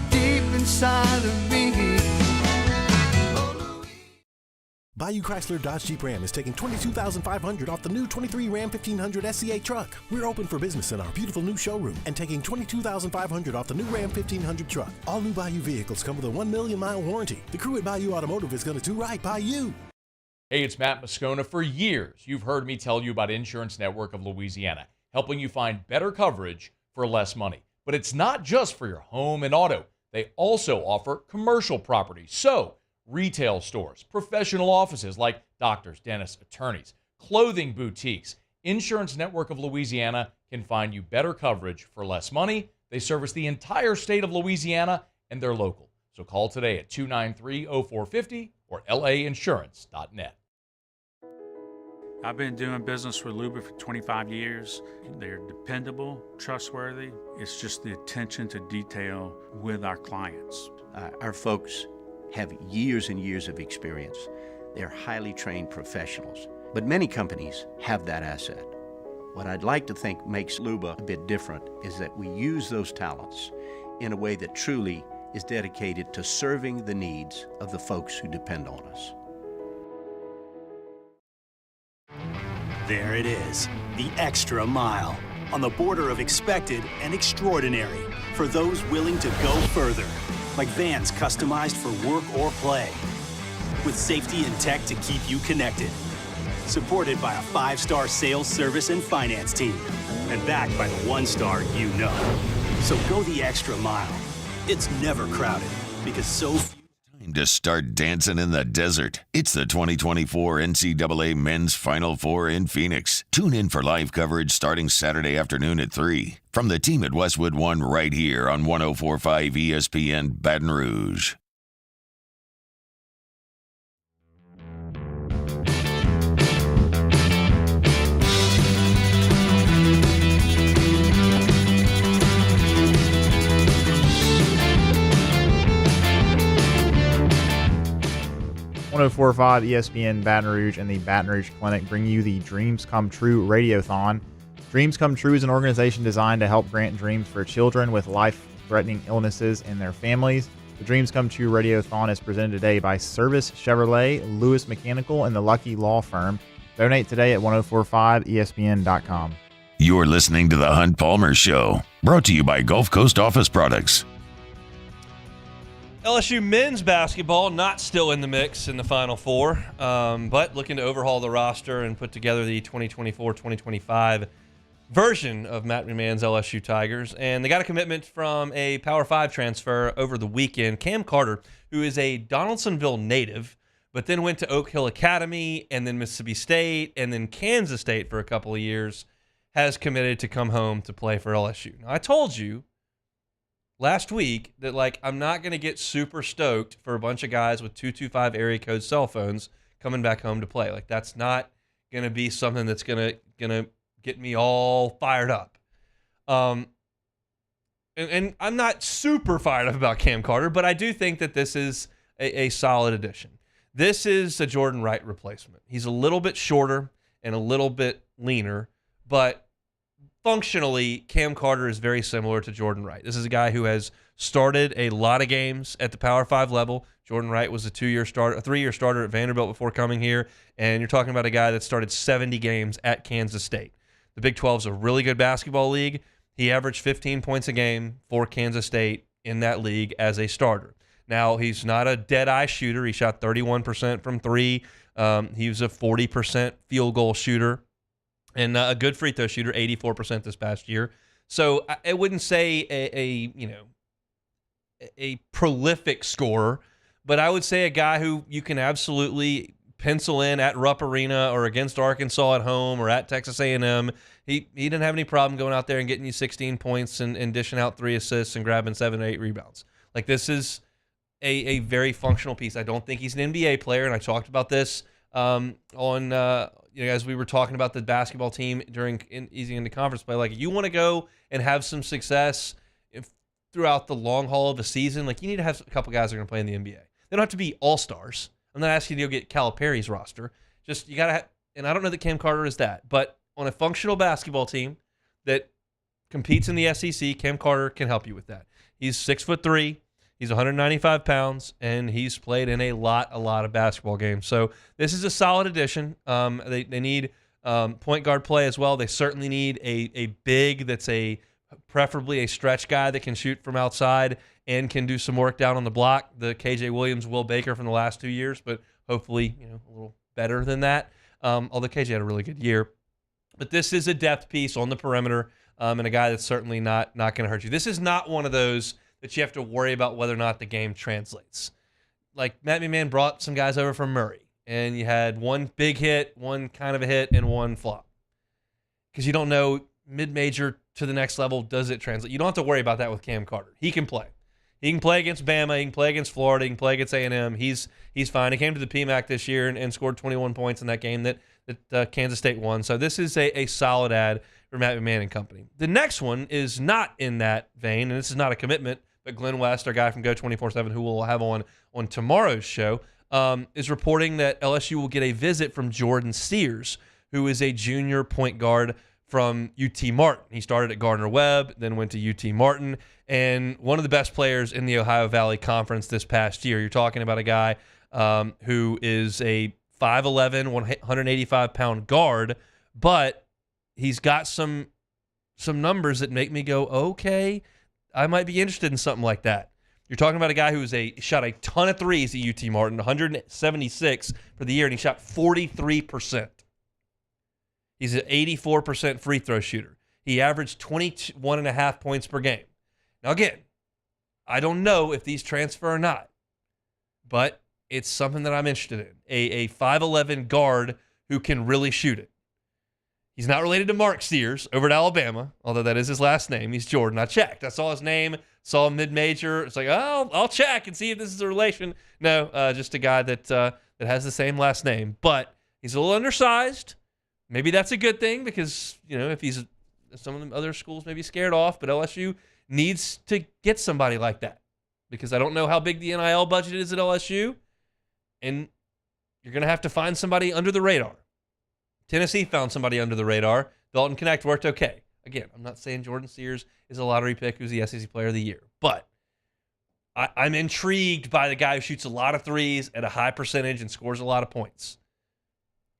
deep inside of me. Bayou Chrysler Dodge Jeep Ram is taking $22,500 off the new 23 Ram 1500 SCA truck. We're open for business in our beautiful new showroom and taking $22,500 off the new Ram 1500 truck. All new Bayou vehicles come with a 1 million mile warranty. The crew at Bayou Automotive is going to do right by you. Hey, it's Matt Moscona. For years, you've heard me tell you about Insurance Network of Louisiana, helping you find better coverage for less money. But it's not just for your home and auto. They also offer commercial property. So, retail stores, professional offices like doctors, dentists, attorneys, clothing boutiques. Insurance Network of Louisiana can find you better coverage for less money. They service the entire state of Louisiana, and they're local. So call today at 293-0450 or lainsurance.net. I've been doing business with Luba for 25 years. They're dependable, trustworthy. It's just the attention to detail with our clients. Our folks have years and years of experience. They're highly trained professionals. But many companies have that asset. What I'd like to think makes Luba a bit different is that we use those talents in a way that truly is dedicated to serving the needs of the folks who depend on us. There it is, the extra mile, on the border of expected and extraordinary, for those willing to go further, like vans customized for work or play, with safety and tech to keep you connected, supported by a 5-star sales, service, and finance team, and backed by the 1-star you know. So go the extra mile. It's never crowded, because so few. Time to start dancing in the desert. It's the 2024 NCAA Men's Final Four in Phoenix. Tune in for live coverage starting Saturday afternoon at 3 from the team at Westwood One right here on 104.5 ESPN Baton Rouge. .104.5 ESPN Baton Rouge and the Baton Rouge Clinic bring you the Dreams Come True Radiothon. Dreams Come True is an organization designed to help grant dreams for children with life-threatening illnesses and their families. The Dreams Come True Radiothon is presented today by Service Chevrolet, Lewis Mechanical, and the Lucky Law Firm. Donate today at 1045ESPN.com. You're listening to The Hunt Palmer Show, brought to you by Gulf Coast Office Products. LSU men's basketball not still in the mix in the Final Four, but looking to overhaul the roster and put together the 2024-2025 version of Matt McMahon's LSU Tigers. And they got a commitment from a Power 5 transfer over the weekend. Cam Carter, who is a Donaldsonville native, but then went to Oak Hill Academy and then Mississippi State and then Kansas State for a couple of years, has committed to come home to play for LSU. Now, I told you last week that, like, I'm not going to get super stoked for a bunch of guys with 225 area code cell phones coming back home to play. Like, that's not going to be something that's going to get me all fired up. And I'm not super fired up about Cam Carter, but I do think that this is a solid addition. This is a Jordan Wright replacement. He's a little bit shorter and a little bit leaner, but functionally, Cam Carter is very similar to Jordan Wright. This is a guy who has started a lot of games at the Power 5 level. Jordan Wright was a 3-year starter at Vanderbilt before coming here, and you're talking about a guy that started 70 games at Kansas State. The Big 12 is a really good basketball league. He averaged 15 points a game for Kansas State in that league as a starter. Now, he's not a dead-eye shooter. He shot 31% from 3. He was a 40% field goal shooter. And a good free throw shooter, 84% this past year. So I wouldn't say a prolific scorer, but I would say a guy who you can absolutely pencil in at Rupp Arena or against Arkansas at home or at Texas A&M. He didn't have any problem going out there and getting you 16 points and dishing out 3 assists and grabbing 7 or 8 rebounds. Like, this is a very functional piece. I don't think he's an NBA player, and I talked about this as we were talking about the basketball team easing into conference play. Like, you want to go and have some success throughout the long haul of a season, like, you need to have a couple guys that are going to play in the NBA. They don't have to be all-stars. I'm not asking you to go get Calipari's roster. Just, you got to have, and I don't know that Cam Carter is that, but on a functional basketball team that competes in the SEC, Cam Carter can help you with that. He's 6'3". He's 195 pounds, and he's played in a lot of basketball games. So this is a solid addition. They need point guard play as well. They certainly need a big that's preferably a stretch guy that can shoot from outside and can do some work down on the block. The KJ Williams, Will Baker from the last 2 years, but hopefully a little better than that. Although KJ had a really good year. But this is a depth piece on the perimeter and a guy that's certainly not going to hurt you. This is not one of those that you have to worry about whether or not the game translates. Like Matt McMahon brought some guys over from Murray, and you had one big hit, one kind of a hit, and one flop. Because you don't know mid-major to the next level, does it translate? You don't have to worry about that with Cam Carter. He can play. He can play against Bama. He can play against Florida. He can play against A&M. He's fine. He came to the PMAC this year and scored 21 points in that game that Kansas State won. So this is a solid add for Matt McMahon and company. The next one is not in that vein, and this is not a commitment, but Glenn West, our guy from Go 24/7, who we'll have on tomorrow's show, is reporting that LSU will get a visit from Jordan Sears, who is a junior point guard from UT Martin. He started at Gardner-Webb, then went to UT Martin, and one of the best players in the Ohio Valley Conference this past year. You're talking about a guy who is a 5'11", 185-pound guard, but he's got some numbers that make me go, okay, I might be interested in something like that. You're talking about a guy who shot a ton of threes at UT Martin, 176 for the year, and he shot 43%. He's an 84% free throw shooter. He averaged 21.5 points per game. Now, again, I don't know if these transfer or not, but it's something that I'm interested in. A 5'11 guard who can really shoot it. He's not related to Mark Sears over at Alabama, although that is his last name. He's Jordan. I checked. I saw his name, saw him mid-major. It's like, oh, I'll check and see if this is a relation. No, just a guy that has the same last name. But he's a little undersized. Maybe that's a good thing because, if some of the other schools may be scared off, but LSU needs to get somebody like that because I don't know how big the NIL budget is at LSU, and you're going to have to find somebody under the radar. Tennessee found somebody under the radar. Dalton Connect worked okay. Again, I'm not saying Jordan Sears is a lottery pick who's the SEC Player of the Year, but I'm intrigued by the guy who shoots a lot of threes at a high percentage and scores a lot of points.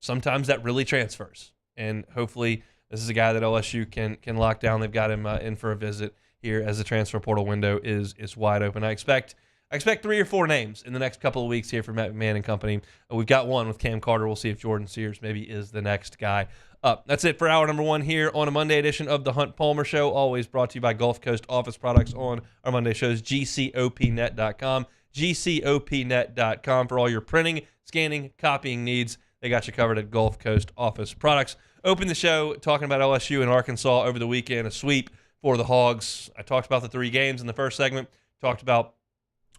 Sometimes that really transfers, and hopefully this is a guy that LSU can lock down. They've got him in for a visit here as the transfer portal window is wide open. I expect 3 or 4 names in the next couple of weeks here for Matt McMahon and company. We've got one with Cam Carter. We'll see if Jordan Sears maybe is the next guy up. That's it for hour number 1 here on a Monday edition of the Hunt Palmer Show, always brought to you by Gulf Coast Office Products on our Monday shows, gcopnet.com, gcopnet.com for all your printing, scanning, copying needs. They got you covered at Gulf Coast Office Products. Open the show talking about LSU and Arkansas over the weekend, a sweep for the Hogs. I talked about the 3 games in the first segment, talked about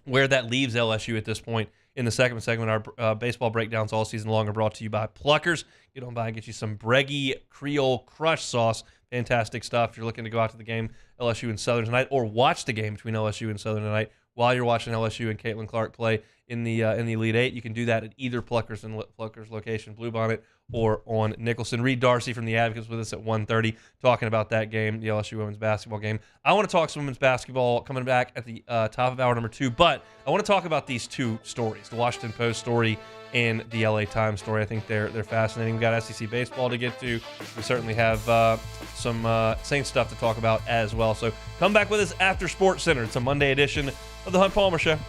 where that leaves LSU at this point in the second segment. Our baseball breakdowns all season long are brought to you by Pluckers. Get on by and get you some Breggy Creole Crush Sauce. Fantastic stuff. If you're looking to go out to the game, LSU and Southern tonight, or watch the game between LSU and Southern tonight while you're watching LSU and Caitlin Clark play in the Elite Eight, you can do that at either Pluckers location, Bluebonnet or on Nicholson. Reed Darcy from the Advocates with us at 1:30 talking about that game, the LSU women's basketball game. I want to talk some women's basketball coming back at the top of hour number 2, but I want to talk about these 2 stories, the Washington Post story and the LA Times story. I think they're fascinating. We've got SEC baseball to get to. We certainly have some Saints stuff to talk about as well. So come back with us after Sports Center. It's a Monday edition of the Hunt Palmer Show.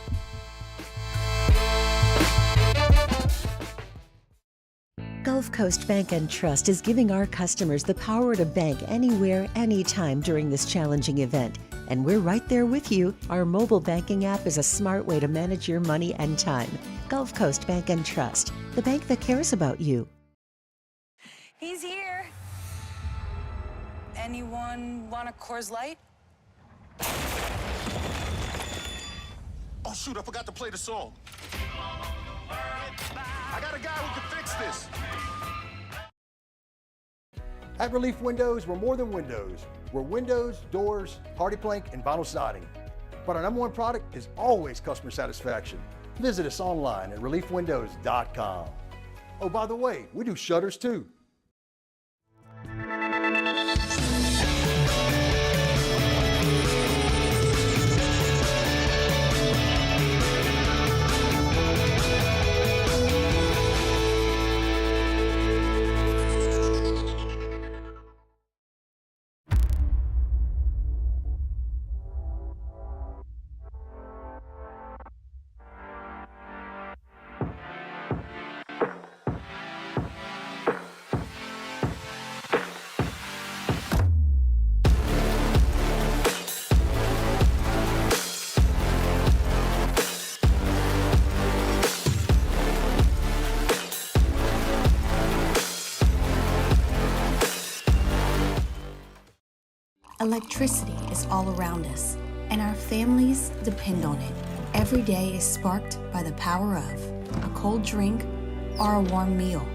Gulf Coast Bank and Trust is giving our customers the power to bank anywhere, anytime during this challenging event. And we're right there with you. Our mobile banking app is a smart way to manage your money and time. Gulf Coast Bank and Trust, the bank that cares about you. He's here. Anyone want a Coors Light? Oh, shoot, I forgot to play the song. I got a guy who can fix this. At Relief Windows, we're more than windows. We're windows, doors, hardy plank, and vinyl siding. But our #1 product is always customer satisfaction. Visit us online at reliefwindows.com. Oh, by the way, we do shutters too. Electricity is all around us, and our families depend on it. Every day is sparked by the power of a cold drink or a warm meal,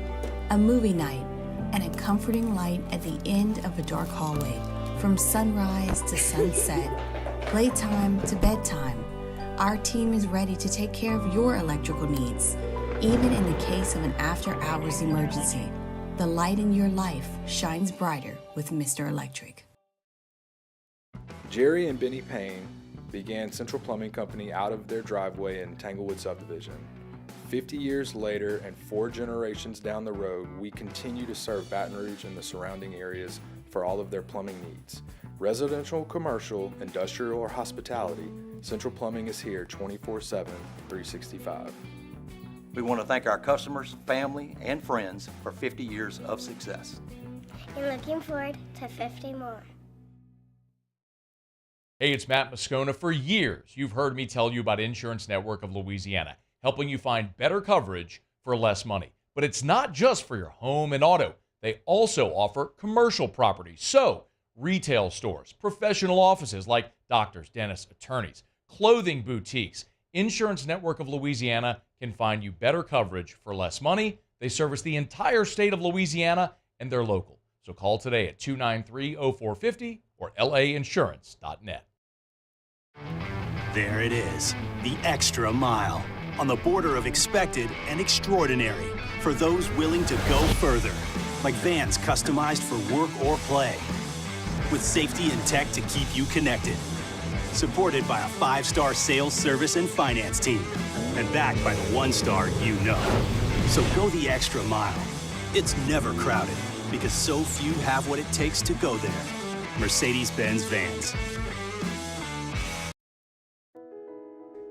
a movie night, and a comforting light at the end of a dark hallway. From sunrise to sunset, playtime to bedtime, our team is ready to take care of your electrical needs. Even in the case of an after-hours emergency, the light in your life shines brighter with Mr. Electric. Jerry and Benny Payne began Central Plumbing Company out of their driveway in Tanglewood subdivision. 50 years later and 4 generations down the road, we continue to serve Baton Rouge and the surrounding areas for all of their plumbing needs. Residential, commercial, industrial, or hospitality, Central Plumbing is here 24/7, 365. We want to thank our customers, family, and friends for 50 years of success. And looking forward to 50 more. Hey, it's Matt Moscona. For years, you've heard me tell you about Insurance Network of Louisiana, helping you find better coverage for less money. But it's not just for your home and auto. They also offer commercial property. So, retail stores, professional offices like doctors, dentists, attorneys, clothing boutiques. Insurance Network of Louisiana can find you better coverage for less money. They service the entire state of Louisiana, and they're local. So call today at 293-0450 or lainsurance.net. There it is, the extra mile, on the border of expected and extraordinary, for those willing to go further, like vans customized for work or play, with safety and tech to keep you connected. Supported by a 5-star sales, service, and finance team, and backed by the 1-star you know. So go the extra mile. It's never crowded, because so few have what it takes to go there. Mercedes-Benz Vans.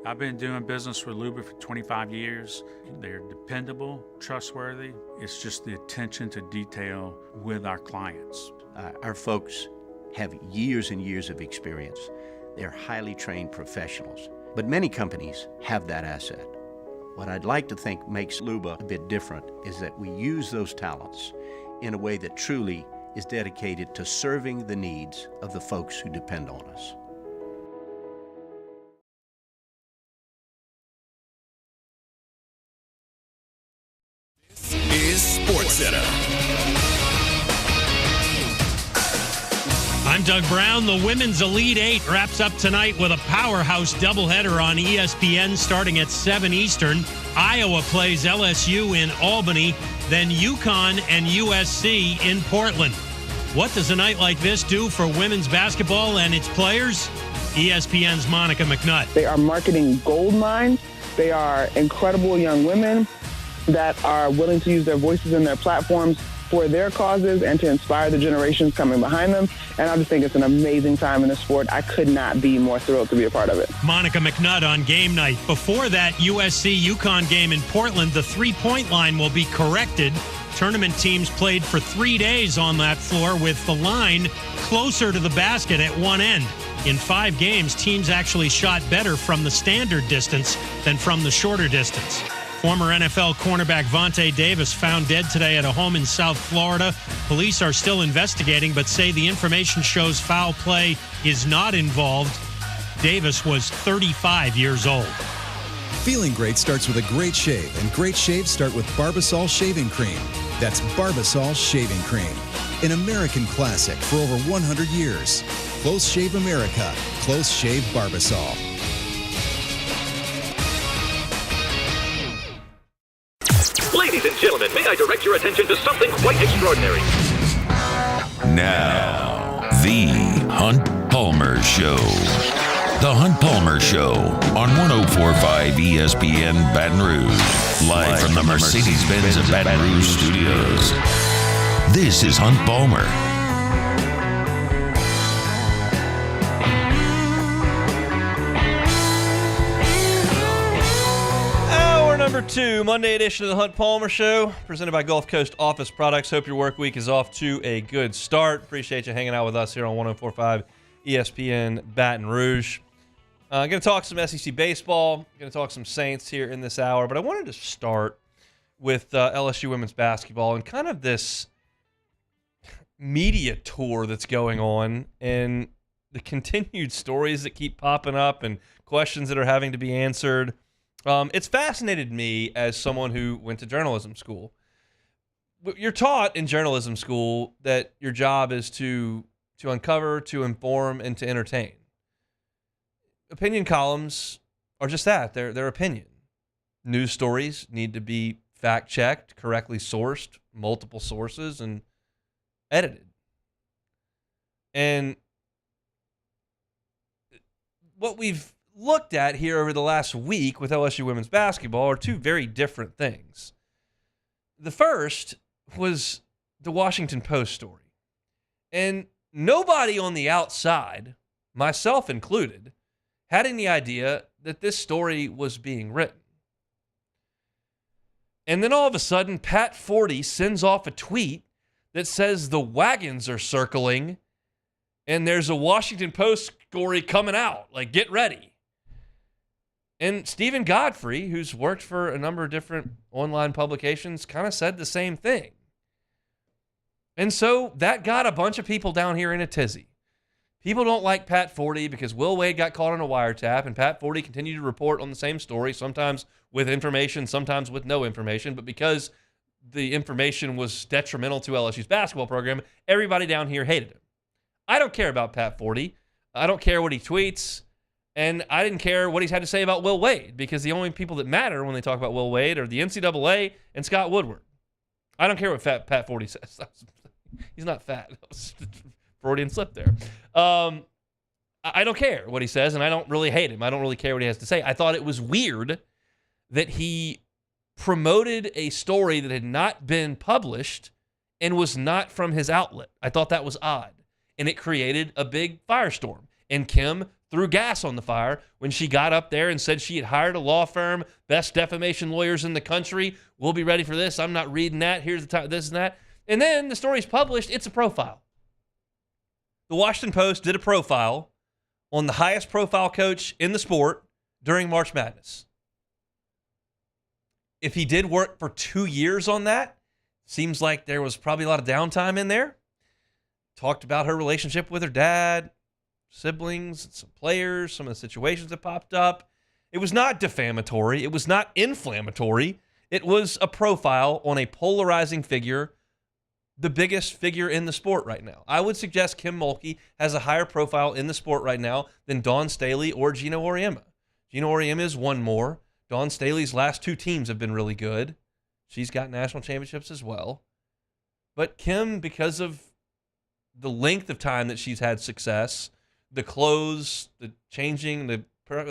I've been doing business with Luba for 25 years. They're dependable, trustworthy. It's just the attention to detail with our clients. Our folks have years and years of experience. They're highly trained professionals, but many companies have that asset. What I'd like to think makes Luba a bit different is that we use those talents in a way that truly is dedicated to serving the needs of the folks who depend on us. Is Sports Center. I'm Doug Brown. The Women's Elite Eight wraps up tonight with a powerhouse doubleheader on ESPN starting at 7 Eastern. Iowa plays LSU in Albany, then UConn and USC in Portland. What does a night like this do for women's basketball and its players? ESPN's Monica McNutt. They are marketing gold mines. They are incredible young women that are willing to use their voices and their platforms for their causes and to inspire the generations coming behind them. And I just think it's an amazing time in the sport. I could not be more thrilled to be a part of it. Monica McNutt on game night. Before that USC-UConn game in Portland, the three-point line will be corrected. Tournament teams played for 3 days on that floor with the line closer to the basket at one end. In 5 games, teams actually shot better from the standard distance than from the shorter distance. Former NFL cornerback Vontae Davis found dead today at a home in South Florida. Police are still investigating, but say the information shows foul play is not involved. Davis was 35 years old. Feeling great starts with a great shave, and great shaves start with Barbasol Shaving Cream. That's Barbasol Shaving Cream, an American classic for over 100 years. Close Shave America, Close Shave Barbasol. Ladies and gentlemen, may I direct your attention to something quite extraordinary? Now, the Hunt Palmer Show. The Hunt Palmer Show on 104.5 ESPN Baton Rouge. Live from the Mercedes-Benz of Baton Rouge studios. This is Hunt Palmer. Number 2, Monday edition of the Hunt Palmer Show, presented by Gulf Coast Office Products. Hope your work week is off to a good start. Appreciate you hanging out with us here on 104.5 ESPN Baton Rouge. I'm going to talk some SEC baseball. Going to talk some Saints here in this hour, but I wanted to start with LSU women's basketball and kind of this media tour that's going on and the continued stories that keep popping up and questions that are having to be answered. It's fascinated me as someone who went to journalism school. You're taught in journalism school that your job is to uncover, to inform, and to entertain. Opinion columns are just that. They're opinion. News stories need to be fact-checked, correctly sourced, multiple sources, and edited. And what we've looked at here over the last week with LSU women's basketball are two very different things. The first was the Washington Post story. And nobody on the outside, myself included, had any idea that this story was being written. And then all of a sudden, Pat Forty sends off a tweet that says the wagons are circling and there's a Washington Post story coming out. Like, get ready. And Stephen Godfrey, who's worked for a number of different online publications, kind of said the same thing. And so that got a bunch of people down here in a tizzy. People don't like Pat Forty because Will Wade got caught on a wiretap, and Pat Forty continued to report on the same story, sometimes with information, sometimes with no information. But because the information was detrimental to LSU's basketball program, everybody down here hated him. I don't care about Pat Forty. I don't care what he tweets. And I didn't care what he's had to say about Will Wade, because the only people that matter when they talk about Will Wade are the NCAA and Scott Woodward. I don't care what Pat Forty says. He's not fat. Freudian slip there. I don't care what he says, and I don't really hate him. I don't really care what he has to say. I thought it was weird that he promoted a story that had not been published and was not from his outlet. I thought that was odd, and it created a big firestorm. And Kim threw gas on the fire when she got up there and said she had hired a law firm, best defamation lawyers in the country. We'll be ready for this. I'm not reading that. Here's the time, this and that. And then the story's published. It's a profile. The Washington Post did a profile on the highest profile coach in the sport during March Madness. If he did work for 2 years on that, seems like there was probably a lot of downtime in there. Talked about her relationship with her dad, siblings, some players, some of the situations that popped up. It was not defamatory. It was not inflammatory. It was a profile on a polarizing figure, the biggest figure in the sport right now. I would suggest Kim Mulkey has a higher profile in the sport right now than Dawn Staley or Gino Auriemma. Gino Auriemma is one more. Dawn Staley's last two teams have been really good. She's got national championships as well. But Kim, because of the length of time that she's had success, the clothes, the changing, the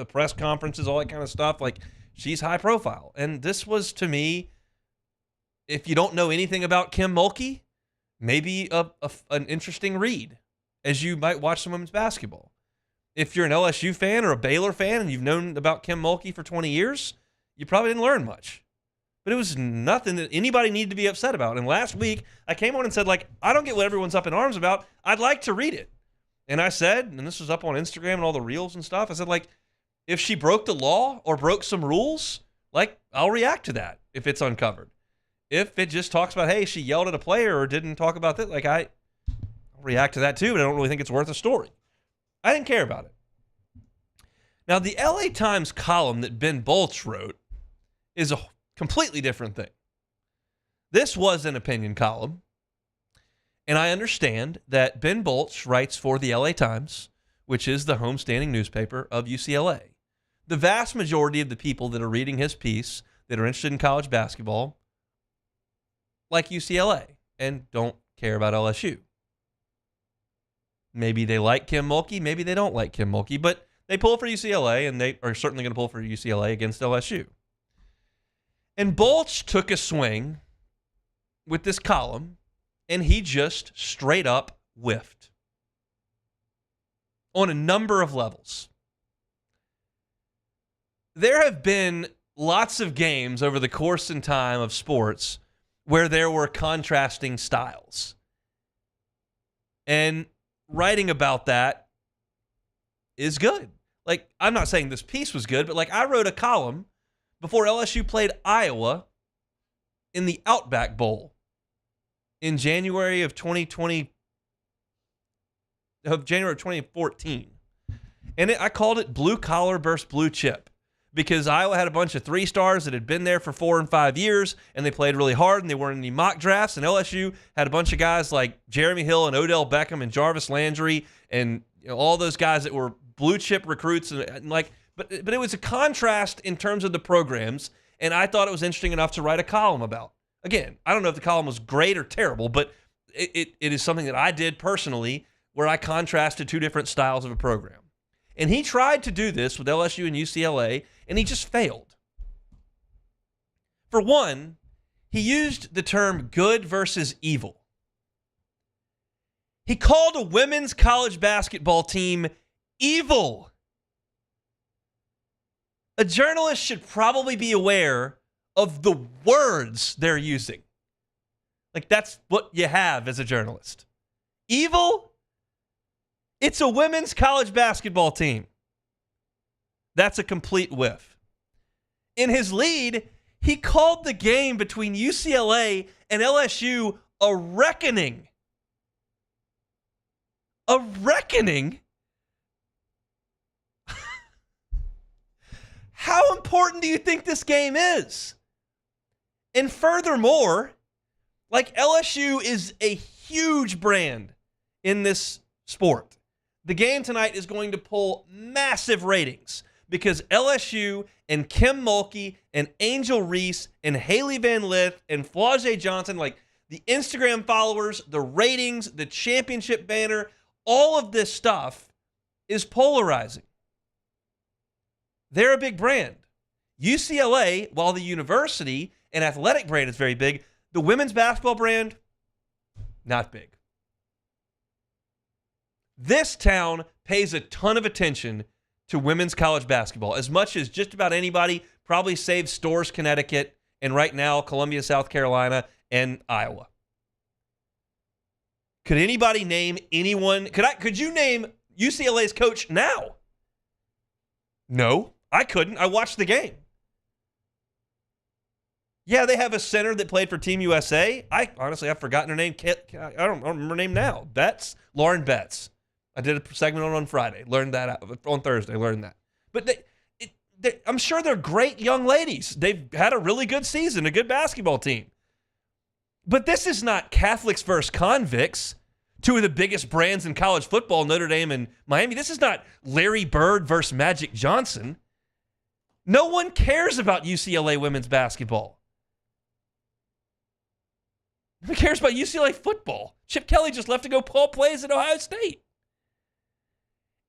press conferences, all that kind of stuff, like, she's high profile. And this was, to me, if you don't know anything about Kim Mulkey, maybe an interesting read as you might watch some women's basketball. If you're an LSU fan or a Baylor fan and you've known about Kim Mulkey for 20 years, you probably didn't learn much. But it was nothing that anybody needed to be upset about. And last week, I came on and said, like, I don't get what everyone's up in arms about. I'd like to read it. And I said, and this was up on Instagram and all the reels and stuff, I said, like, if she broke the law or broke some rules, like, I'll react to that if it's uncovered. If it just talks about, hey, she yelled at a player or didn't talk about that, like, I'll react to that too, but I don't really think it's worth a story. I didn't care about it. Now, the LA Times column that Ben Bolch wrote is a completely different thing. This was an opinion column, and I understand that Ben Bolch writes for the LA Times, which is the homestanding newspaper of UCLA. The vast majority of the people that are reading his piece that are interested in college basketball like UCLA and don't care about LSU. Maybe they like Kim Mulkey, maybe they don't like Kim Mulkey, but they pull for UCLA, and they are certainly going to pull for UCLA against LSU. And Bolch took a swing with this column, and he just straight up whiffed on a number of levels. There have been lots of games over the course and time of sports where there were contrasting styles. And writing about that is good. Like, I'm not saying this piece was good, but like, I wrote a column before LSU played Iowa in the Outback Bowl in January of 2020, of January of 2014. And I called it blue collar versus blue chip because Iowa had a bunch of 3-stars that had been there for 4 and 5 years, and they played really hard, and they weren't in any mock drafts. And LSU had a bunch of guys like Jeremy Hill and Odell Beckham and Jarvis Landry and all those guys that were blue chip recruits. But it was a contrast in terms of the programs, and I thought it was interesting enough to write a column about. Again, I don't know if the column was great or terrible, but it is something that I did personally where I contrasted 2 different styles of a program. And he tried to do this with LSU and UCLA, and he just failed. For one, he used the term good versus evil. He called a women's college basketball team evil. A journalist should probably be aware of the words they're using. Like, that's what you have as a journalist. Evil? It's a women's college basketball team. That's a complete whiff. In his lead, he called the game between UCLA and LSU a reckoning. A reckoning? How important do you think this game is? And furthermore, like, LSU is a huge brand in this sport. The game tonight is going to pull massive ratings because LSU and Kim Mulkey and Angel Reese and Haley Van Lith and Flau'jae Johnson, like the Instagram followers, the ratings, the championship banner, all of this stuff is polarizing. They're a big brand. UCLA, while the university and athletic brand is very big, the women's basketball brand, not big. This town pays a ton of attention to women's college basketball, as much as just about anybody, probably save Storrs, Connecticut, and right now Columbia, South Carolina, and Iowa. Could anybody name anyone? Could you name UCLA's coach now? No, I couldn't. I watched the game. Yeah, they have a center that played for Team USA. I've forgotten her name. I don't remember her name now. Lauren Betts. I did a segment on Friday. Learned that out. On Thursday. Learned that. But I'm sure they're great young ladies. They've had a really good season, a good basketball team. But this is not Catholics versus convicts, 2 of the biggest brands in college football, Notre Dame and Miami. This is not Larry Bird versus Magic Johnson. No one cares about UCLA women's basketball. Who cares about UCLA football? Chip Kelly just left to go call plays at Ohio State.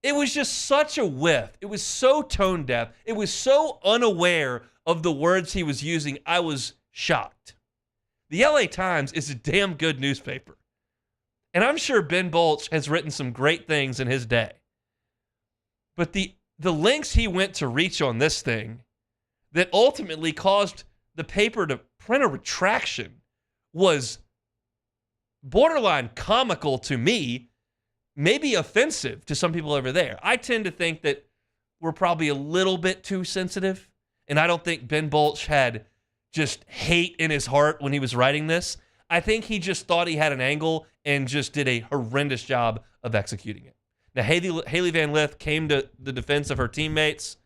It was just such a whiff. It was so tone deaf. It was so unaware of the words he was using. I was shocked. The LA Times is a damn good newspaper. And I'm sure Ben Bolch has written some great things in his day. But the lengths he went to reach on this thing that ultimately caused the paper to print a retraction was borderline comical to me, maybe offensive to some people over there. I tend to think that we're probably a little bit too sensitive, and I don't think Ben Bolch had just hate in his heart when he was writing this. I think he just thought he had an angle and just did a horrendous job of executing it. Now, Haley Van Lith came to the defense of her teammates,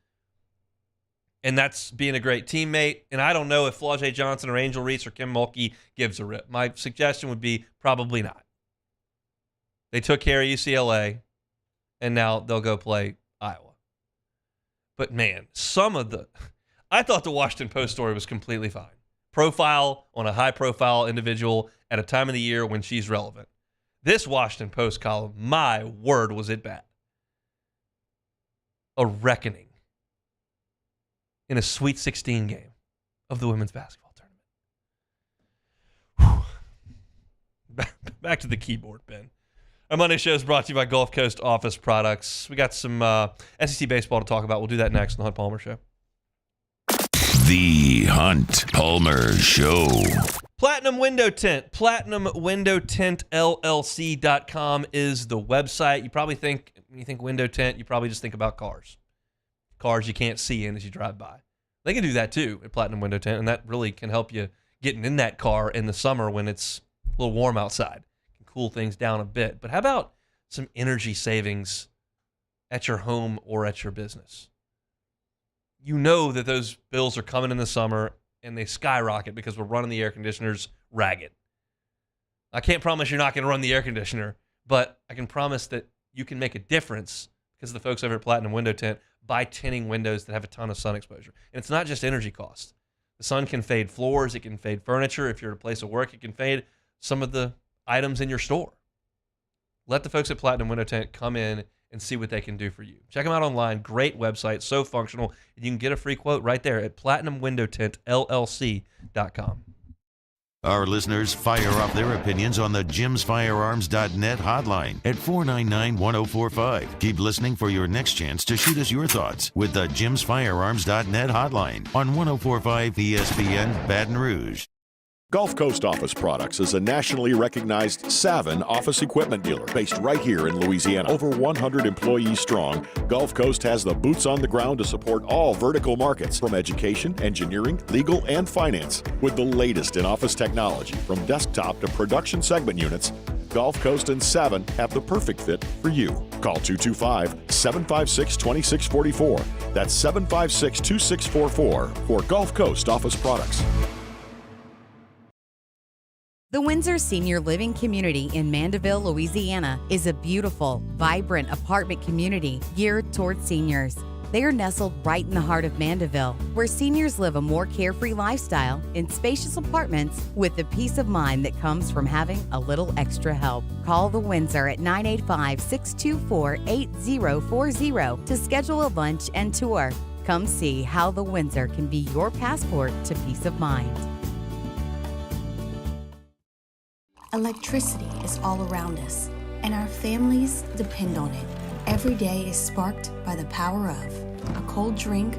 and that's being a great teammate. And I don't know if Flau'jae Johnson or Angel Reese or Kim Mulkey gives a rip. My suggestion would be probably not. They took care of UCLA, and now they'll go play Iowa. But, man, I thought the Washington Post story was completely fine. Profile on a high-profile individual at a time of the year when she's relevant. This Washington Post column, my word, was it bad. A reckoning in a Sweet 16 game of the women's basketball tournament. Back to the keyboard, Ben. Our Monday show is brought to you by Gulf Coast Office Products. We got some SEC baseball to talk about. We'll do that next on the Hunt Palmer Show. The Hunt Palmer Show. Platinum Window Tint. PlatinumWindowTintLLC.com is the website. You probably think, when you think window tint, you probably just think about cars. Cars you can't see in as you drive by. They can do that too at Platinum Window Tint, and that really can help you getting in that car in the summer when it's a little warm outside. Can cool things down a bit. But how about some energy savings at your home or at your business. You know that those bills are coming in the summer and they skyrocket because we're running the air conditioners ragged. I can't promise you're not going to run the air conditioner, but I can promise that you can make a difference because of the folks over at Platinum Window Tint by tinting windows that have a ton of sun exposure. And it's not just energy cost. The sun can fade floors, it can fade furniture. If you're at a place of work, it can fade some of the items in your store. Let the folks at Platinum Window Tint come in and see what they can do for you. Check them out online. Great website, so functional. And you can get a free quote right there at PlatinumWindowTintLLC.com. Our listeners fire off their opinions on the JimsFirearms.net hotline at 499-1045. Keep listening for your next chance to shoot us your thoughts with the JimsFirearms.net hotline on 1045 ESPN Baton Rouge. Gulf Coast Office Products is a nationally recognized Savin office equipment dealer based right here in Louisiana. Over 100 employees strong, Gulf Coast has the boots on the ground to support all vertical markets from education, engineering, legal, and finance. With the latest in office technology from desktop to production segment units, Gulf Coast and Savin have the perfect fit for you. Call 225-756-2644. That's 756-2644 for Gulf Coast Office Products. The Windsor Senior Living Community in Mandeville, Louisiana is a beautiful, vibrant apartment community geared towards seniors. They are nestled right in the heart of Mandeville, where seniors live a more carefree lifestyle in spacious apartments with the peace of mind that comes from having a little extra help. Call the Windsor at 985-624-8040 to schedule a lunch and tour. Come see how the Windsor can be your passport to peace of mind. Electricity is all around us, and our families depend on it. Every day is sparked by the power of a cold drink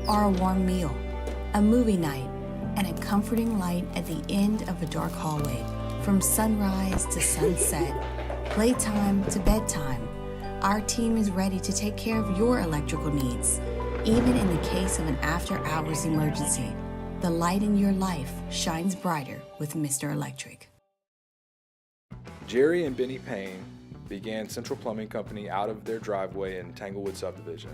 or a warm meal, a movie night, and a comforting light at the end of a dark hallway. From sunrise to sunset, playtime to bedtime, our team is ready to take care of your electrical needs. Even in the case of an after-hours emergency, the light in your life shines brighter with Mr. Electric. Jerry and Benny Payne began Central Plumbing Company out of their driveway in Tanglewood subdivision.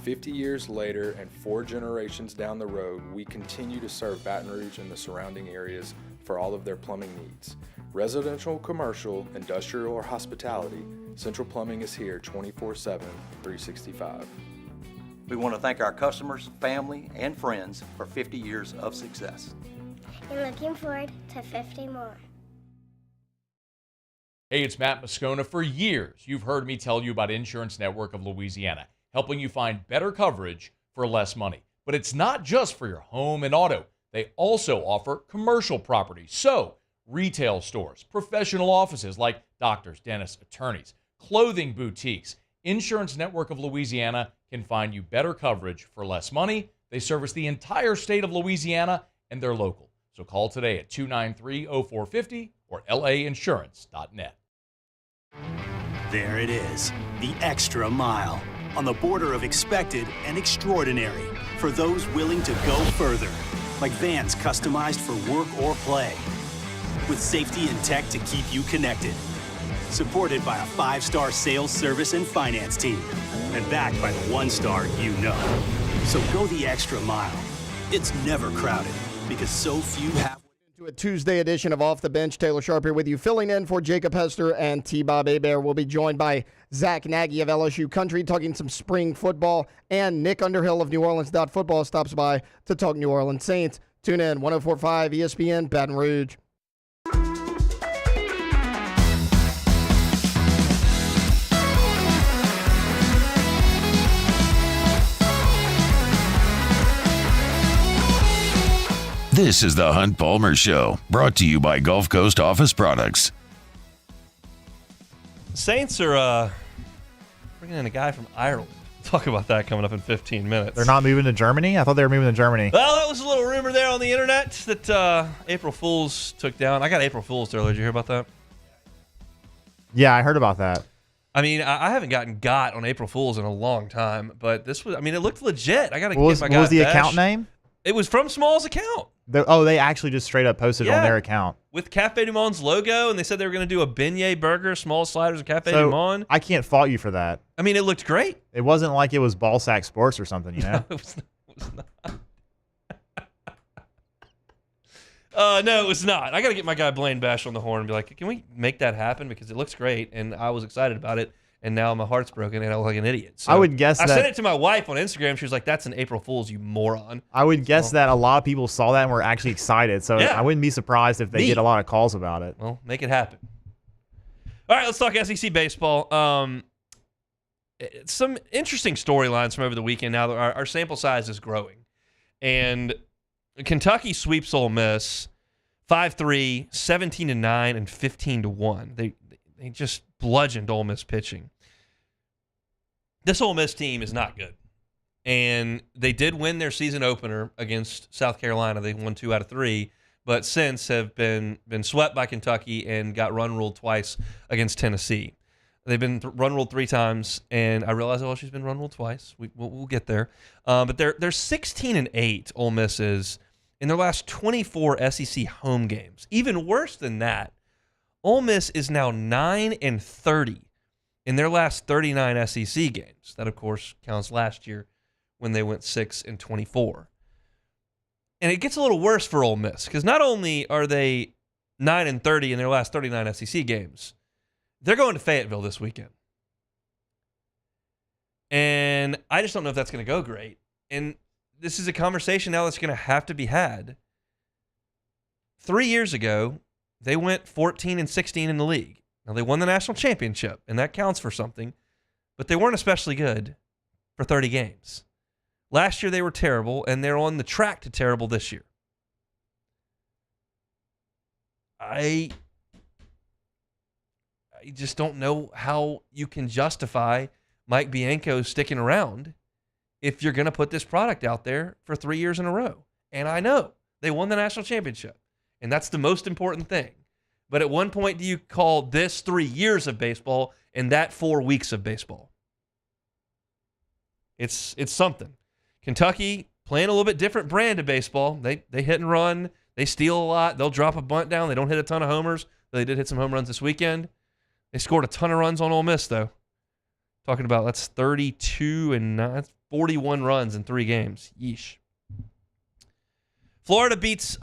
50 years later and 4 generations down the road, we continue to serve Baton Rouge and the surrounding areas for all of their plumbing needs. Residential, commercial, industrial, or hospitality, Central Plumbing is here 24/7, 365. We want to thank our customers, family, and friends for 50 years of success. And looking forward to 50 more. Hey, it's Matt Moscona. For years, you've heard me tell you about Insurance Network of Louisiana, helping you find better coverage for less money. But it's not just for your home and auto. They also offer commercial property. So, retail stores, professional offices like doctors, dentists, attorneys, clothing boutiques. Insurance Network of Louisiana can find you better coverage for less money. They service the entire state of Louisiana, and they're local. So call today at 293-0450 or lainsurance.net. There it is, the extra mile, on the border of expected and extraordinary, for those willing to go further, like vans customized for work or play, with safety and tech to keep you connected, supported by a 5-star sales, service, and finance team, and backed by the 1-star you know. So go the extra mile. It's never crowded, because so few have. To a Tuesday edition of Off the Bench. Taylor Sharp here with you, filling in for Jacob Hester and T-Bob Hebert. We'll be joined by Zach Nagy of LSU Country, talking some spring football, and Nick Underhill of New Orleans Football stops by to talk New Orleans Saints. Tune in, 104.5 ESPN, Baton Rouge. This is the Hunt Palmer Show, brought to you by Gulf Coast Office Products. Saints are bringing in a guy from Ireland. Talk about that coming up in 15 minutes. They're not moving to Germany? I thought they were moving to Germany. Well, that was a little rumor there on the internet that April Fools took down. I got April Fools earlier. Did you hear about that? Yeah, I heard about that. I mean, I haven't gotten got on April Fools in a long time, but this was, I mean, it looked legit. I got to What was the account name? It was from Small's account. They actually just straight up posted on their account. With Café Du Monde's logo, and they said they were going to do a beignet burger, small sliders of Café Du Monde. I can't fault you for that. I mean, it looked great. It wasn't like it was Ballsack Sports or something, you know? No, it was not. No, it was not. I got to get my guy Blaine Bash on the horn and be like, can we make that happen? Because it looks great, and I was excited about it, and now my heart's broken, and I look like an idiot. So I would guess I sent it to my wife on Instagram. She was like, that's an April Fool's, you moron. I would guess that a lot of people saw that and were actually excited, so Yeah. I wouldn't be surprised if they get a lot of calls about it. Well, make it happen. All right, let's talk SEC baseball. Some interesting storylines from over the weekend now that our sample size is growing. And Kentucky sweeps Ole Miss 5-3, 17-9, and 15-1. They just bludgeoned Ole Miss pitching. This Ole Miss team is not good. And they did win their season opener against South Carolina. They won 2 out of 3, but since have been swept by Kentucky and got run ruled twice against Tennessee. They've been run ruled 3 times, and I realize she's been run ruled twice. We'll get there. But they're 16-8, Ole Miss is, in their last 24 SEC home games. Even worse than that, Ole Miss is now 9-30 in their last 39 SEC games. That, of course, counts last year when they went 6-24. And it gets a little worse for Ole Miss because not only are they 9-30 in their last 39 SEC games, they're going to Fayetteville this weekend. And I just don't know if that's going to go great. And this is a conversation now that's going to have to be had. 3 years ago, they went 14-16 in the league. Now, they won the national championship, and that counts for something, but they weren't especially good for 30 games. Last year, they were terrible, and they're on the track to terrible this year. I just don't know how you can justify Mike Bianco sticking around if you're going to put this product out there for 3 years in a row. And I know they won the national championship, and that's the most important thing. But at one point, do you call this 3 years of baseball and that 4 weeks of baseball? It's something. Kentucky playing a little bit different brand of baseball. They hit and run. They steal a lot. They'll drop a bunt down. They don't hit a ton of homers. They did hit some home runs this weekend. They scored a ton of runs on Ole Miss, though. Talking about that's 32 and 9, 41 runs in 3 games. Yeesh. Florida beats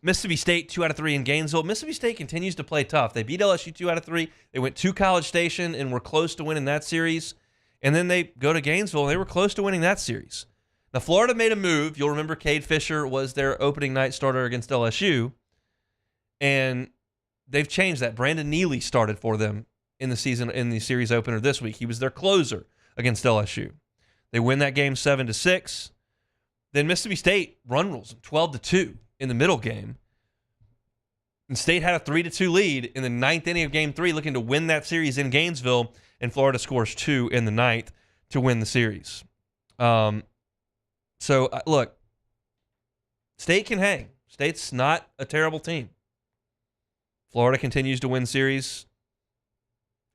Mississippi State 2 out of 3 in Gainesville. Mississippi State continues to play tough. They beat LSU 2 out of 3. They went to College Station and were close to winning that series. And then they go to Gainesville, and they were close to winning that series. Now, Florida made a move. You'll remember Cade Fisher was their opening night starter against LSU. And they've changed that. Brandon Neely started for them in the series opener this week. He was their closer against LSU. They win that game 7-6. Then Mississippi State run rules 12-2 in the middle game. And State had a 3-2 lead in the 9th inning of Game 3, looking to win that series in Gainesville, and Florida scores 2 in the 9th to win the series. Look, State can hang. State's not a terrible team. Florida continues to win series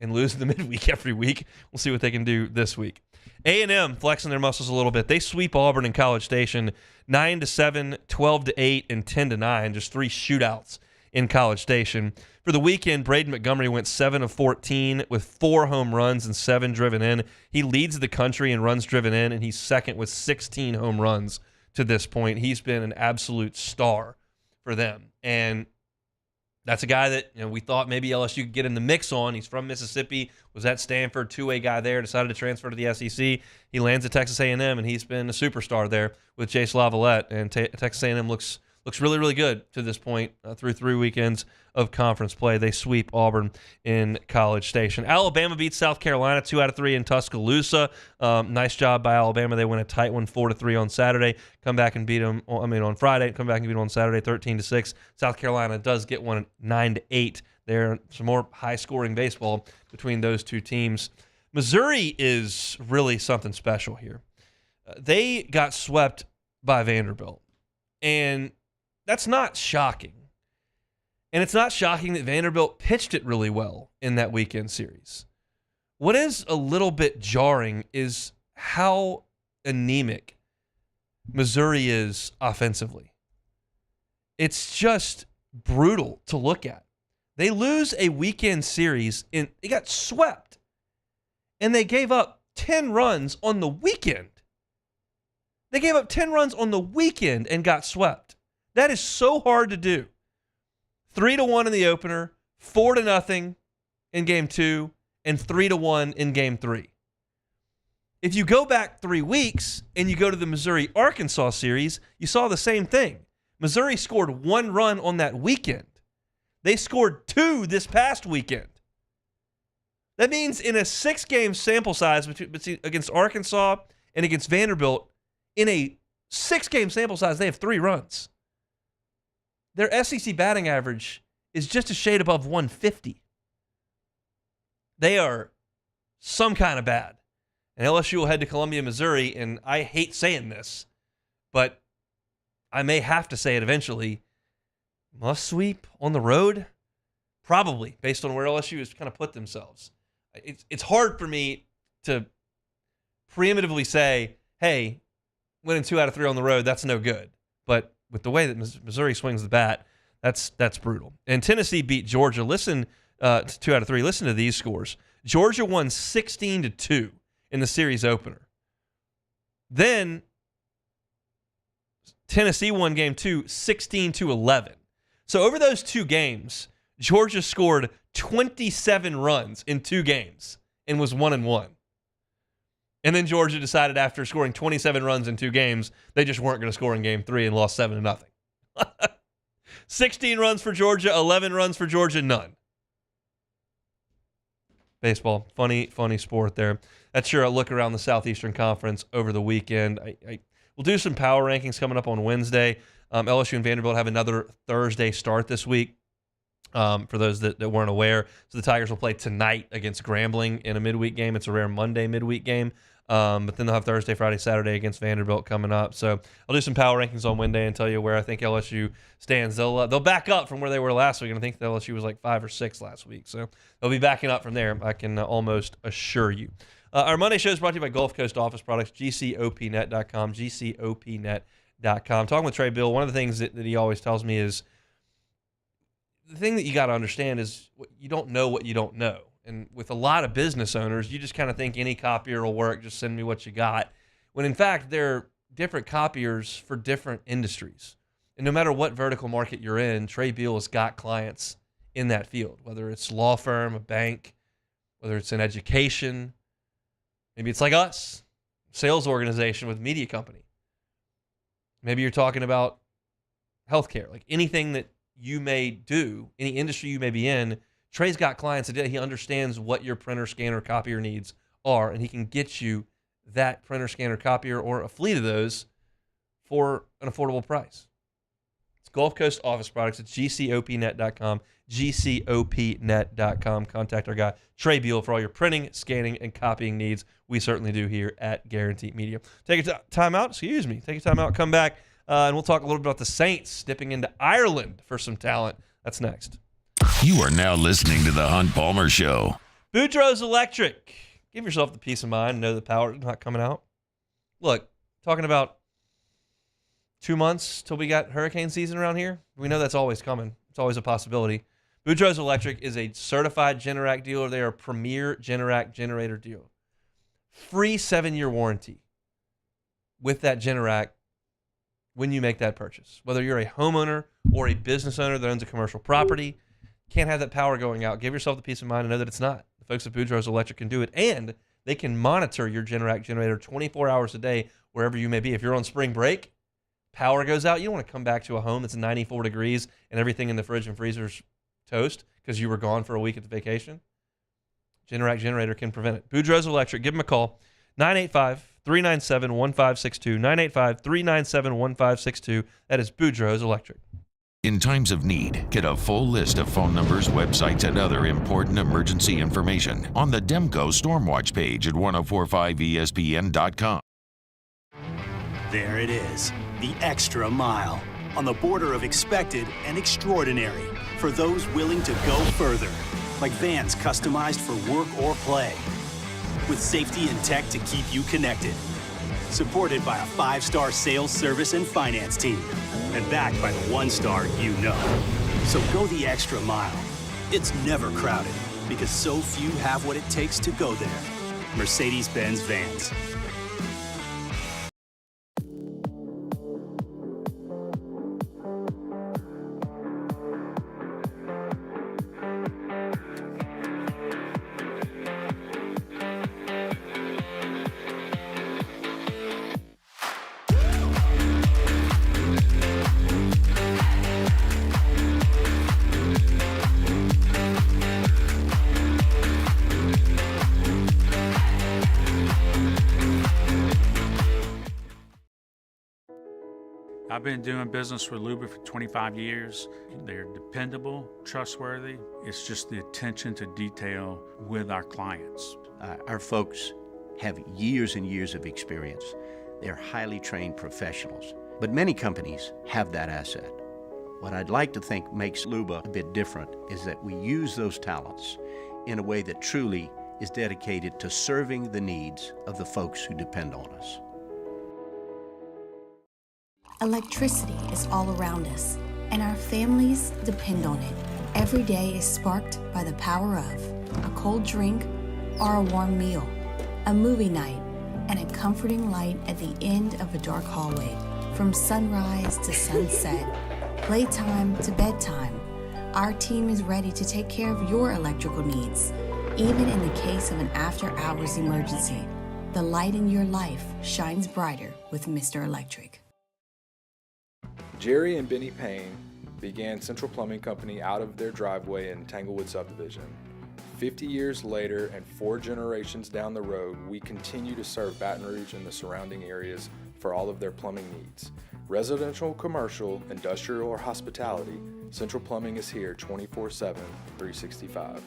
and lose in the midweek every week. We'll see what they can do this week. A&M flexing their muscles a little bit. They sweep Auburn in College Station 9-7, 12-8, and 10-9. Just 3 shootouts in College Station. For the weekend, Braden Montgomery went 7 of 14 with 4 home runs and 7 driven in. He leads the country in runs driven in, and he's second with 16 home runs to this point. He's been an absolute star for them. And that's a guy that we thought maybe LSU could get in the mix on. He's from Mississippi, was at Stanford, two-way guy there, decided to transfer to the SEC. He lands at Texas A&M, and he's been a superstar there with Chase Lavalette. And Texas A&M looks really, really good to this point through 3 weekends of conference play. They sweep Auburn in College Station. Alabama beats South Carolina 2 out of 3 in Tuscaloosa. Nice job by Alabama. They win a tight one 4-3 on Saturday. Come back and beat them. On Friday. Come back and beat them on Saturday 13-6. South Carolina does get one 9-8. There, some more high-scoring baseball between those two teams. Missouri is really something special here. They got swept by Vanderbilt, and that's not shocking. And it's not shocking that Vanderbilt pitched it really well in that weekend series. What is a little bit jarring is how anemic Missouri is offensively. It's just brutal to look at. They lose a weekend series, and they got swept. And they gave up 10 runs on the weekend. They gave up 10 runs on the weekend and got swept. That is so hard to do. 3-1 in the opener, 4-0 in game 2, and 3-1 in game 3. If you go back 3 weeks and you go to the Missouri-Arkansas series, you saw the same thing. Missouri scored 1 run on that weekend. They scored 2 this past weekend. That means in a 6-game sample size between against Arkansas and against Vanderbilt, in a 6-game sample size, they have 3 runs. Their SEC batting average is just a shade above 150. They are some kind of bad. And LSU will head to Columbia, Missouri, and I hate saying this, but I may have to say it eventually. Must sweep on the road? Probably, based on where LSU has kind of put themselves. It's hard for me to preemptively say, hey, winning 2 out of 3 on the road, that's no good. But with the way that Missouri swings the bat, that's brutal. And Tennessee beat Georgia. Listen to 2 out of 3. Listen to these scores. Georgia won 16-2 in the series opener. Then Tennessee won game 2 16-11. So over those 2 games, Georgia scored 27 runs in 2 games and was 1-1. And then Georgia decided after scoring 27 runs in 2 games, they just weren't going to score in game 3 and lost 7-0. 16 runs for Georgia, 11 runs for Georgia, none. Baseball, funny sport there. That's your look around the Southeastern Conference over the weekend. We'll do some power rankings coming up on Wednesday. LSU and Vanderbilt have another Thursday start this week. For those that weren't aware. So the Tigers will play tonight against Grambling in a midweek game. It's a rare Monday midweek game. But then they'll have Thursday, Friday, Saturday against Vanderbilt coming up. So I'll do some power rankings on Wednesday and tell you where I think LSU stands. They'll back up from where they were last week, and I think the LSU was like 5 or 6 last week. So they'll be backing up from there, I can almost assure you. Our Monday show is brought to you by Gulf Coast Office Products, GCOPnet.com, GCOPnet.com. Talking with Trey Bill, one of the things that he always tells me is, the thing that you got to understand is you don't know what you don't know. And with a lot of business owners, you just kind of think any copier will work, just send me what you got. When in fact, there are different copiers for different industries. And no matter what vertical market you're in, Trey Beal has got clients in that field, whether it's law firm, a bank, whether it's in education, maybe it's like us, sales organization with media company. Maybe you're talking about healthcare, like anything that you may do, any industry you may be in. Trey's got clients today. He understands what your printer, scanner, copier needs are, and he can get you that printer, scanner, copier, or a fleet of those for an affordable price. It's Gulf Coast Office Products. It's GCOPnet.com, GCOPnet.com. Contact our guy, Trey Beal, for all your printing, scanning, and copying needs. We certainly do here at Guarantee Media. Take a time out. Come back. And we'll talk a little bit about the Saints dipping into Ireland for some talent. That's next. You are now listening to The Hunt Palmer Show. Boudreaux's Electric. Give yourself the peace of mind. Know the power is not coming out. Look, talking about 2 months till we got hurricane season around here. We know that's always coming. It's always a possibility. Boudreaux's Electric is a certified Generac dealer. They are a premier Generac generator dealer. Free 7-year warranty with that Generac when you make that purchase. Whether you're a homeowner or a business owner that owns a commercial property, can't have that power going out. Give yourself the peace of mind and know that it's not. The folks at Boudreaux's Electric can do it, and they can monitor your Generac generator 24 hours a day wherever you may be. If you're on spring break, power goes out, you don't want to come back to a home that's 94 degrees and everything in the fridge and freezer's toast because you were gone for a week at the vacation. Generac generator can prevent it. Boudreaux's Electric, give them a call. 985-397-1562. 985-397-1562. That is Boudreaux's Electric. In times of need, get a full list of phone numbers, websites, and other important emergency information on the Demco Stormwatch page at 1045ESPN.com. There it is, the extra mile, on the border of expected and extraordinary, for those willing to go further, like vans customized for work or play, with safety and tech to keep you connected. Supported by a 5-star sales, service, and finance team. and backed by the one-star you know. So go the extra mile. It's never crowded because so few have what it takes to go there. Mercedes-Benz Vans. I've been doing business with Luba for 25 years. They're dependable, trustworthy. It's just the attention to detail with our clients. Our folks have years and years of experience. They're highly trained professionals. But many companies have that asset. What I'd like to think makes Luba a bit different is that we use those talents in a way that truly is dedicated to serving the needs of the folks who depend on us. Electricity is all around us, and our families depend on it. Every day is sparked by the power of a cold drink or a warm meal, a movie night, and a comforting light at the end of a dark hallway. From sunrise to sunset, playtime to bedtime, our team is ready to take care of your electrical needs. Even in the case of an after-hours emergency, the light in your life shines brighter with Mr. Electric. Jerry and Benny Payne began Central Plumbing Company out of their driveway in Tanglewood subdivision. 50 years later and 4 generations down the road, we continue to serve Baton Rouge and the surrounding areas for all of their plumbing needs. Residential, commercial, industrial, or hospitality, Central Plumbing is here 24/7, 365.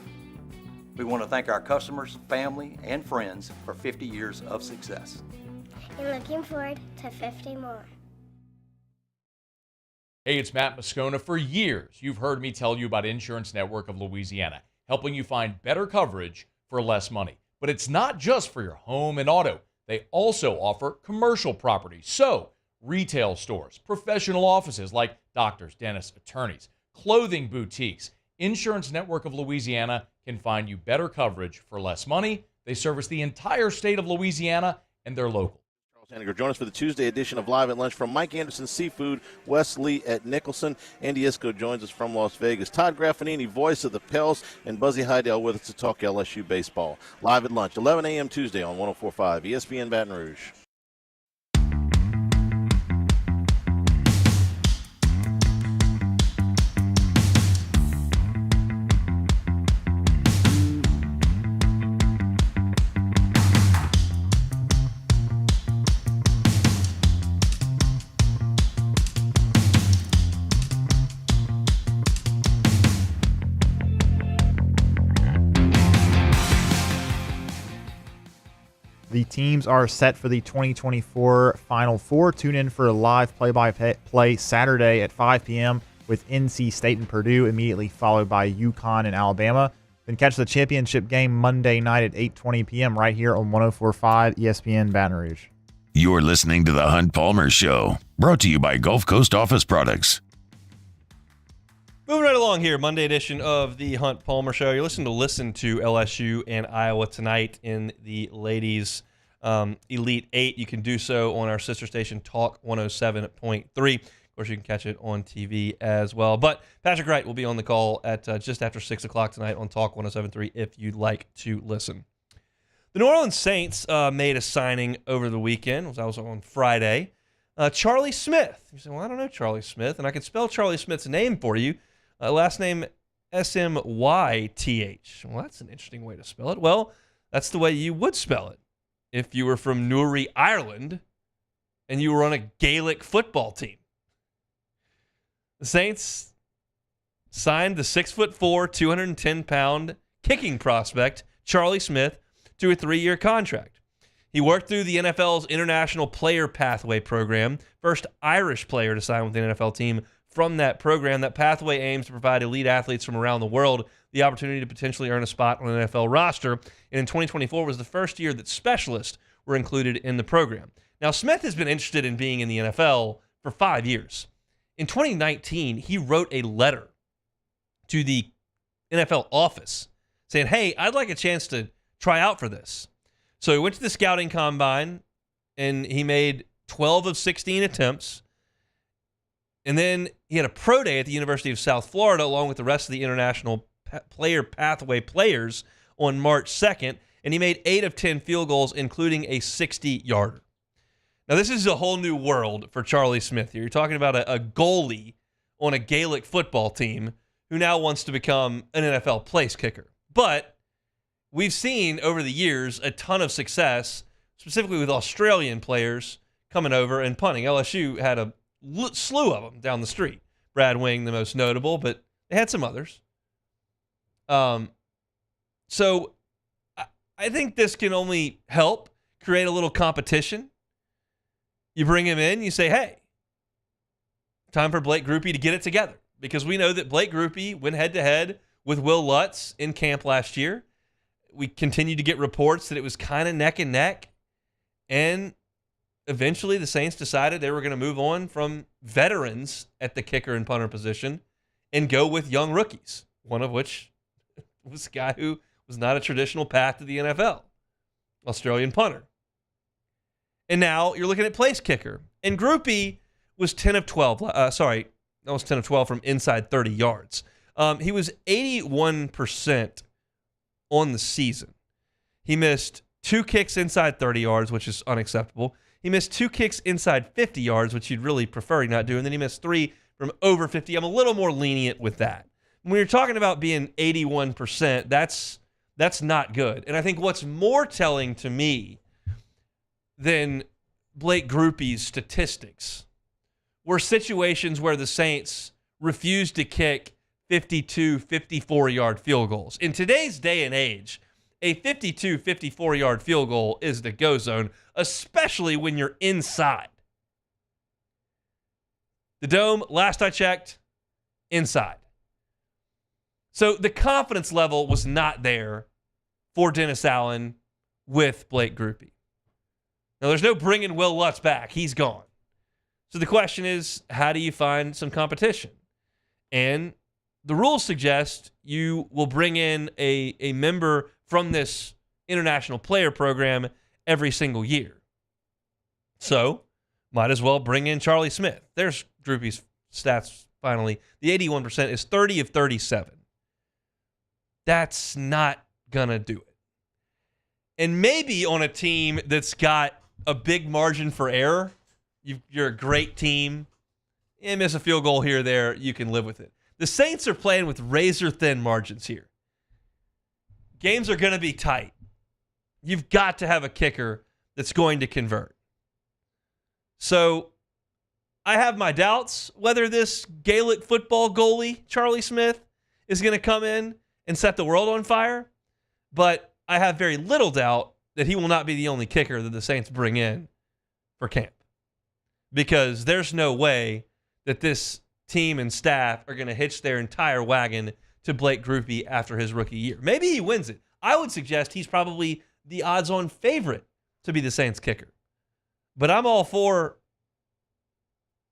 We want to thank our customers, family, and friends for 50 years of success. And looking forward to 50 more. Hey, it's Matt Moscona. For years, you've heard me tell you about Insurance Network of Louisiana, helping you find better coverage for less money. But it's not just for your home and auto. They also offer commercial property. So, retail stores, professional offices like doctors, dentists, attorneys, clothing boutiques. Insurance Network of Louisiana can find you better coverage for less money. They service the entire state of Louisiana, and they're local. Join us for the Tuesday edition of Live at Lunch from Mike Anderson Seafood, Wes Lee at Nicholson. Andy Isco joins us from Las Vegas. Todd Graffanini, voice of the Pels, and Buzzy Heidel with us to talk LSU baseball. Live at Lunch, 11 a.m. Tuesday on 104.5 ESPN Baton Rouge. The teams are set for the 2024 Final Four. Tune in for a live play-by-play Saturday at 5 p.m. with NC State and Purdue, immediately followed by UConn and Alabama. Then catch the championship game Monday night at 8:20 p.m. right here on 104.5 ESPN Baton Rouge. You're listening to The Hunt Palmer Show, brought to you by Gulf Coast Office Products. Moving right along here, Monday edition of the Hunt Palmer Show. You're listening to LSU and Iowa tonight in the ladies' Elite Eight. You can do so on our sister station, Talk 107.3. Of course, you can catch it on TV as well. But Patrick Wright will be on the call at just after 6 o'clock tonight on Talk 107.3 if you'd like to listen. The New Orleans Saints made a signing over the weekend. That was on Friday. Charlie Smith. You say, well, I don't know Charlie Smith, and I can spell Charlie Smith's name for you. Last name Smyth. Well, that's an interesting way to spell it. Well, that's the way you would spell it if you were from Newry, Ireland, and you were on a Gaelic football team. The Saints signed the 6'4", 210-pound kicking prospect, Charlie Smith, to a 3-year contract. He worked through the NFL's International Player Pathway program, first Irish player to sign with an NFL team from that program. That pathway aims to provide elite athletes from around the world the opportunity to potentially earn a spot on an NFL roster. And in 2024 was the first year that specialists were included in the program. Now, Smith has been interested in being in the NFL for 5 years. In 2019, he wrote a letter to the NFL office saying, hey, I'd like a chance to try out for this. So he went to the scouting combine, and he made 12 of 16 attempts. And then he had a pro day at the University of South Florida along with the rest of the international player pathway players on March 2nd, and he made 8 of 10 field goals, including a 60-yarder. Now, this is a whole new world for Charlie Smith here. You're talking about a goalie on a Gaelic football team who now wants to become an NFL place kicker. But we've seen over the years a ton of success, specifically with Australian players coming over and punting. LSU had a slew of them down the street. Brad Wing, the most notable, but they had some others. So I think this can only help create a little competition. You bring him in, you say, hey, time for Blake Grupe to get it together. Because we know that Blake Grupe went head-to-head with Will Lutz in camp last year. We continue to get reports that it was kind of neck and neck. And eventually the Saints decided they were going to move on from veterans at the kicker and punter position and go with young rookies, one of which was a guy who was not a traditional path to the NFL, Australian punter. And now you're looking at place kicker. And Grupe was 10 of 12. That was 10 of 12 from inside 30 yards. He was 81% on the season. He missed 2 kicks inside 30 yards, which is unacceptable. He missed 2 kicks inside 50 yards, which you'd really prefer he not do. And then he missed 3 from over 50. I'm a little more lenient with that. When you're talking about being 81%, that's not good. And I think what's more telling to me than Blake Grupe's statistics were situations where the Saints refused to kick 52, 54-yard field goals. In today's day and age, a 52, 54-yard field goal is the go zone, especially when you're inside. The Dome, last I checked, inside. So the confidence level was not there for Dennis Allen with Blake Grupe. Now, there's no bringing Will Lutz back. He's gone. So the question is, how do you find some competition? And the rules suggest you will bring in a member from this international player program every single year. So might as well bring in Charlie Smith. There's Grupe's stats finally. The 81% is 30 of 37. That's not going to do it. And maybe on a team that's got a big margin for error, you're a great team, and miss a field goal here or there, you can live with it. The Saints are playing with razor-thin margins here. Games are going to be tight. You've got to have a kicker that's going to convert. So I have my doubts whether this Gaelic football goalie, Charlie Smith, is going to come in and set the world on fire, but I have very little doubt that he will not be the only kicker that the Saints bring in for camp. Because there's no way that this team and staff are going to hitch their entire wagon to Blake Grupe after his rookie year. Maybe he wins it. I would suggest he's probably the odds-on favorite to be the Saints kicker. But I'm all for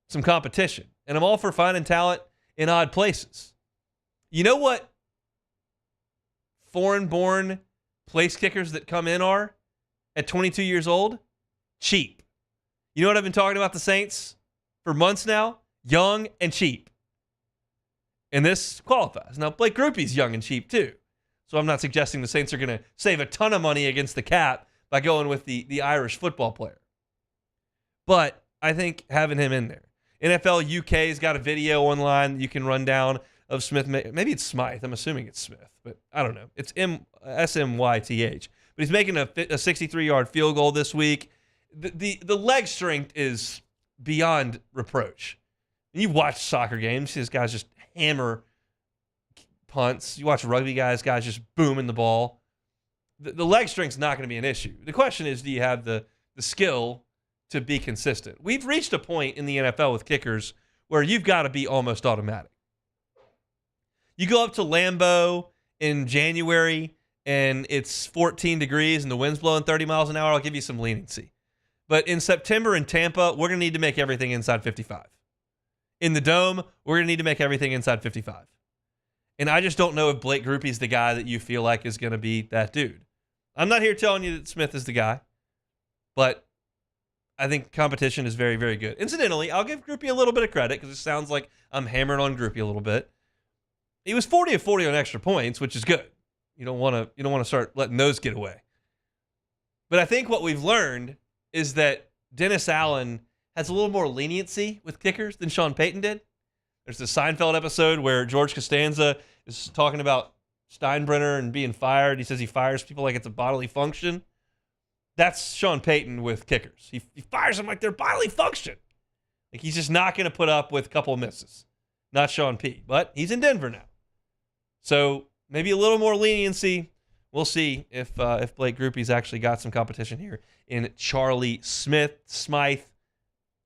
some competition, and I'm all for finding talent in odd places. You know what foreign-born place kickers that come in are at 22 years old? Cheap. You know what I've been talking about the Saints for months now? Young and cheap. And this qualifies. Now, Blake Grupe's young and cheap too. So I'm not suggesting the Saints are going to save a ton of money against the cap by going with the Irish football player. But I think having him in there. NFL UK's got a video online that you can run down of Smith. Maybe it's Smythe. I'm assuming it's Smith, but I don't know. It's Smyth. But he's making a 63-yard field goal this week. The leg strength is beyond reproach. And you watch soccer games, these guys just hammer punts. You watch rugby guys just booming the ball. The leg strength's not going to be an issue. The question is, do you have the skill to be consistent? We've reached a point in the NFL with kickers where you've got to be almost automatic. You go up to Lambeau in January and it's 14 degrees and the wind's blowing 30 miles an hour, I'll give you some leniency. But in September in Tampa, we're going to need to make everything inside 55. in the Dome, we're going to need to make everything inside 55. And I just don't know if Blake Grupe's the guy that you feel like is going to be that dude. I'm not here telling you that Smith is the guy, but I think competition is very, very good. Incidentally, I'll give Grupe a little bit of credit because it sounds like I'm hammering on Grupe a little bit. He was 40 of 40 on extra points, which is good. You don't want to start letting those get away. But I think what we've learned is that Dennis Allen has a little more leniency with kickers than Sean Payton did. There's the Seinfeld episode where George Costanza is talking about Steinbrenner and being fired. He says he fires people like it's a bodily function. That's Sean Payton with kickers. He fires them like they're bodily function. Like he's just not going to put up with a couple of misses. Not Sean P. But he's in Denver now. So maybe a little more leniency. We'll see if Blake Grupe's actually got some competition here in Charlie Smythe.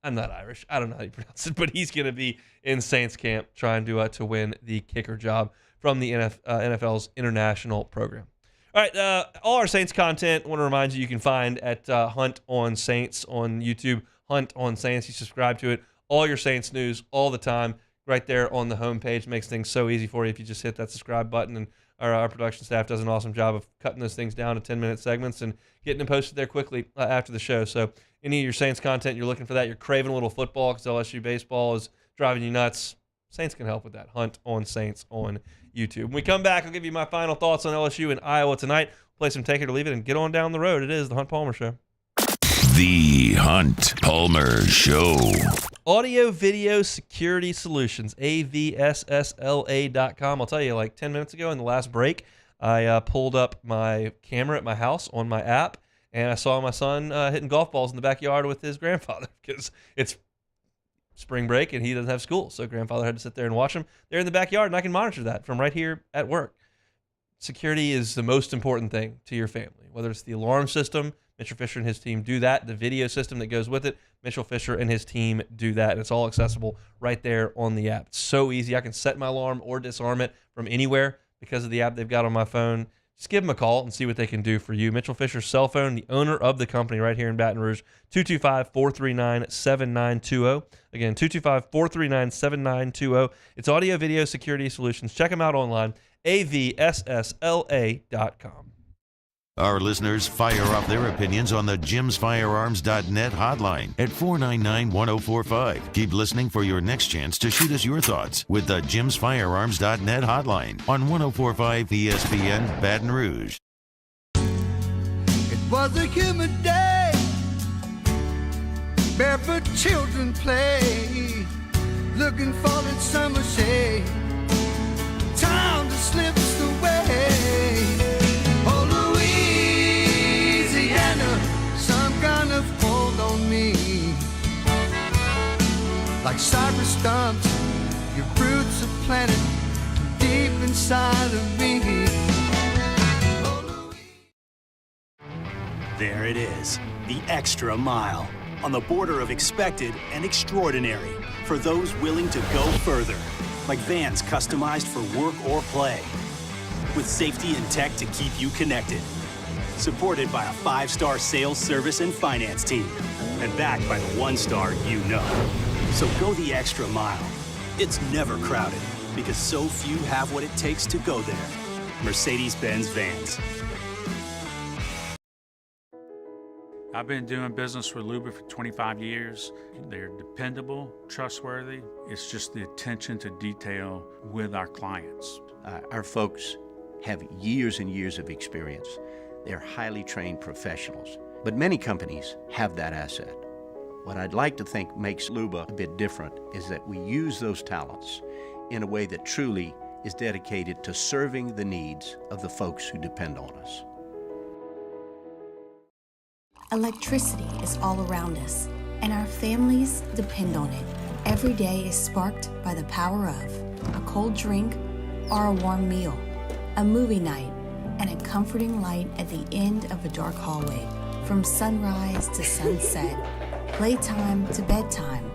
I'm not Irish. I don't know how you pronounce it, but he's going to be in Saints camp trying to win the kicker job from the NFL's international program. All right, all our Saints content, I want to remind you can find at Hunt on Saints on YouTube. Hunt on Saints. You subscribe to it. All your Saints news all the time right there on the homepage. Makes things so easy for you if you just hit that subscribe button. And our production staff does an awesome job of cutting those things down to 10-minute segments and getting them posted there quickly after the show. So any of your Saints content, you're looking for that, you're craving a little football because LSU baseball is driving you nuts, Saints can help with that. Hunt on Saints on YouTube. When we come back, I'll give you my final thoughts on LSU and Iowa tonight. Play some Take It or Leave It and get on down the road. It is the Hunt Palmer Show. The Hunt Palmer Show. Audio Video Security Solutions, avssla.com. I'll tell you, like 10 minutes ago in the last break, I pulled up my camera at my house on my app, and I saw my son hitting golf balls in the backyard with his grandfather because it's spring break and he doesn't have school. So grandfather had to sit there and watch him. They're in the backyard, and I can monitor that from right here at work. Security is the most important thing to your family, whether it's the alarm system. Mitchell Fisher and his team do that. The video system that goes with it, Mitchell Fisher and his team do that. And it's all accessible right there on the app. It's so easy. I can set my alarm or disarm it from anywhere because of the app they've got on my phone. Just give them a call and see what they can do for you. Mitchell Fisher's cell phone, the owner of the company right here in Baton Rouge, 225-439-7920. Again, 225-439-7920. It's Audio Video Security Solutions. Check them out online, avssla.com. Our listeners fire off their opinions on the jimsfirearms.net hotline at 499-1045. Keep listening for your next chance to shoot us your thoughts with the jimsfirearms.net hotline on 1045 ESPN Baton Rouge. It was a humid day, barefoot children play, looking for that summer shade, time just slips away. Some kind of hold on me, like cypress stumps, your roots are planted deep inside of me. There it is, the extra mile, on the border of expected and extraordinary, for those willing to go further, like vans customized for work or play, with safety and tech to keep you connected. Supported by a 5-star sales, service, and finance team. And backed by the 1-star you know. So go the extra mile. It's never crowded because so few have what it takes to go there. Mercedes-Benz Vans. I've been doing business with Luba for 25 years. They're dependable, trustworthy. It's just the attention to detail with our clients. Our folks have years and years of experience. They're highly trained professionals, but many companies have that asset. What I'd like to think makes Luba a bit different is that we use those talents in a way that truly is dedicated to serving the needs of the folks who depend on us. Electricity is all around us, and our families depend on it. Every day is sparked by the power of a cold drink or a warm meal, a movie night, and a comforting light at the end of a dark hallway. From sunrise to sunset, playtime to bedtime,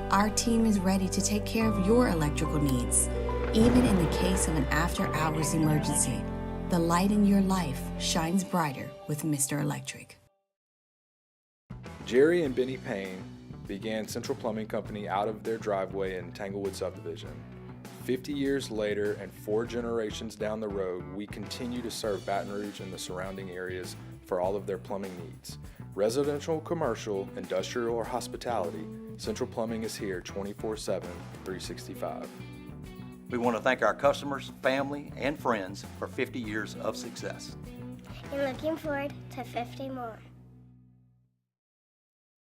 our team is ready to take care of your electrical needs. Even in the case of an after-hours emergency, the light in your life shines brighter with Mr. Electric. Jerry and Benny Payne began Central Plumbing Company out of their driveway in Tanglewood subdivision. 50 years later and 4 generations down the road, we continue to serve Baton Rouge and the surrounding areas for all of their plumbing needs. Residential, commercial, industrial, or hospitality, Central Plumbing is here 24/7, 365. We want to thank our customers, family, and friends for 50 years of success. And looking forward to 50 more.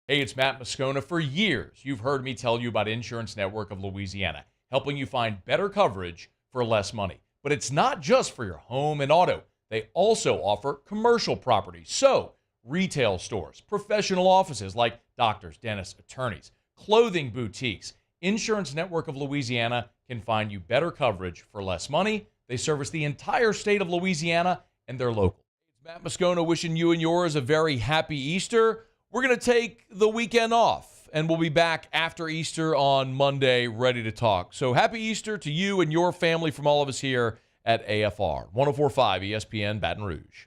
Hey, it's Matt Moscona. For years, you've heard me tell you about Insurance Network of Louisiana, helping you find better coverage for less money. But it's not just for your home and auto. They also offer commercial property. So, retail stores, professional offices like doctors, dentists, attorneys, clothing boutiques. Insurance Network of Louisiana can find you better coverage for less money. They service the entire state of Louisiana, and they're local. It's Matt Moscona wishing you and yours a very happy Easter. We're going to take the weekend off, and we'll be back after Easter on Monday ready to talk. So happy Easter to you and your family from all of us here at AFR. 104.5 ESPN Baton Rouge.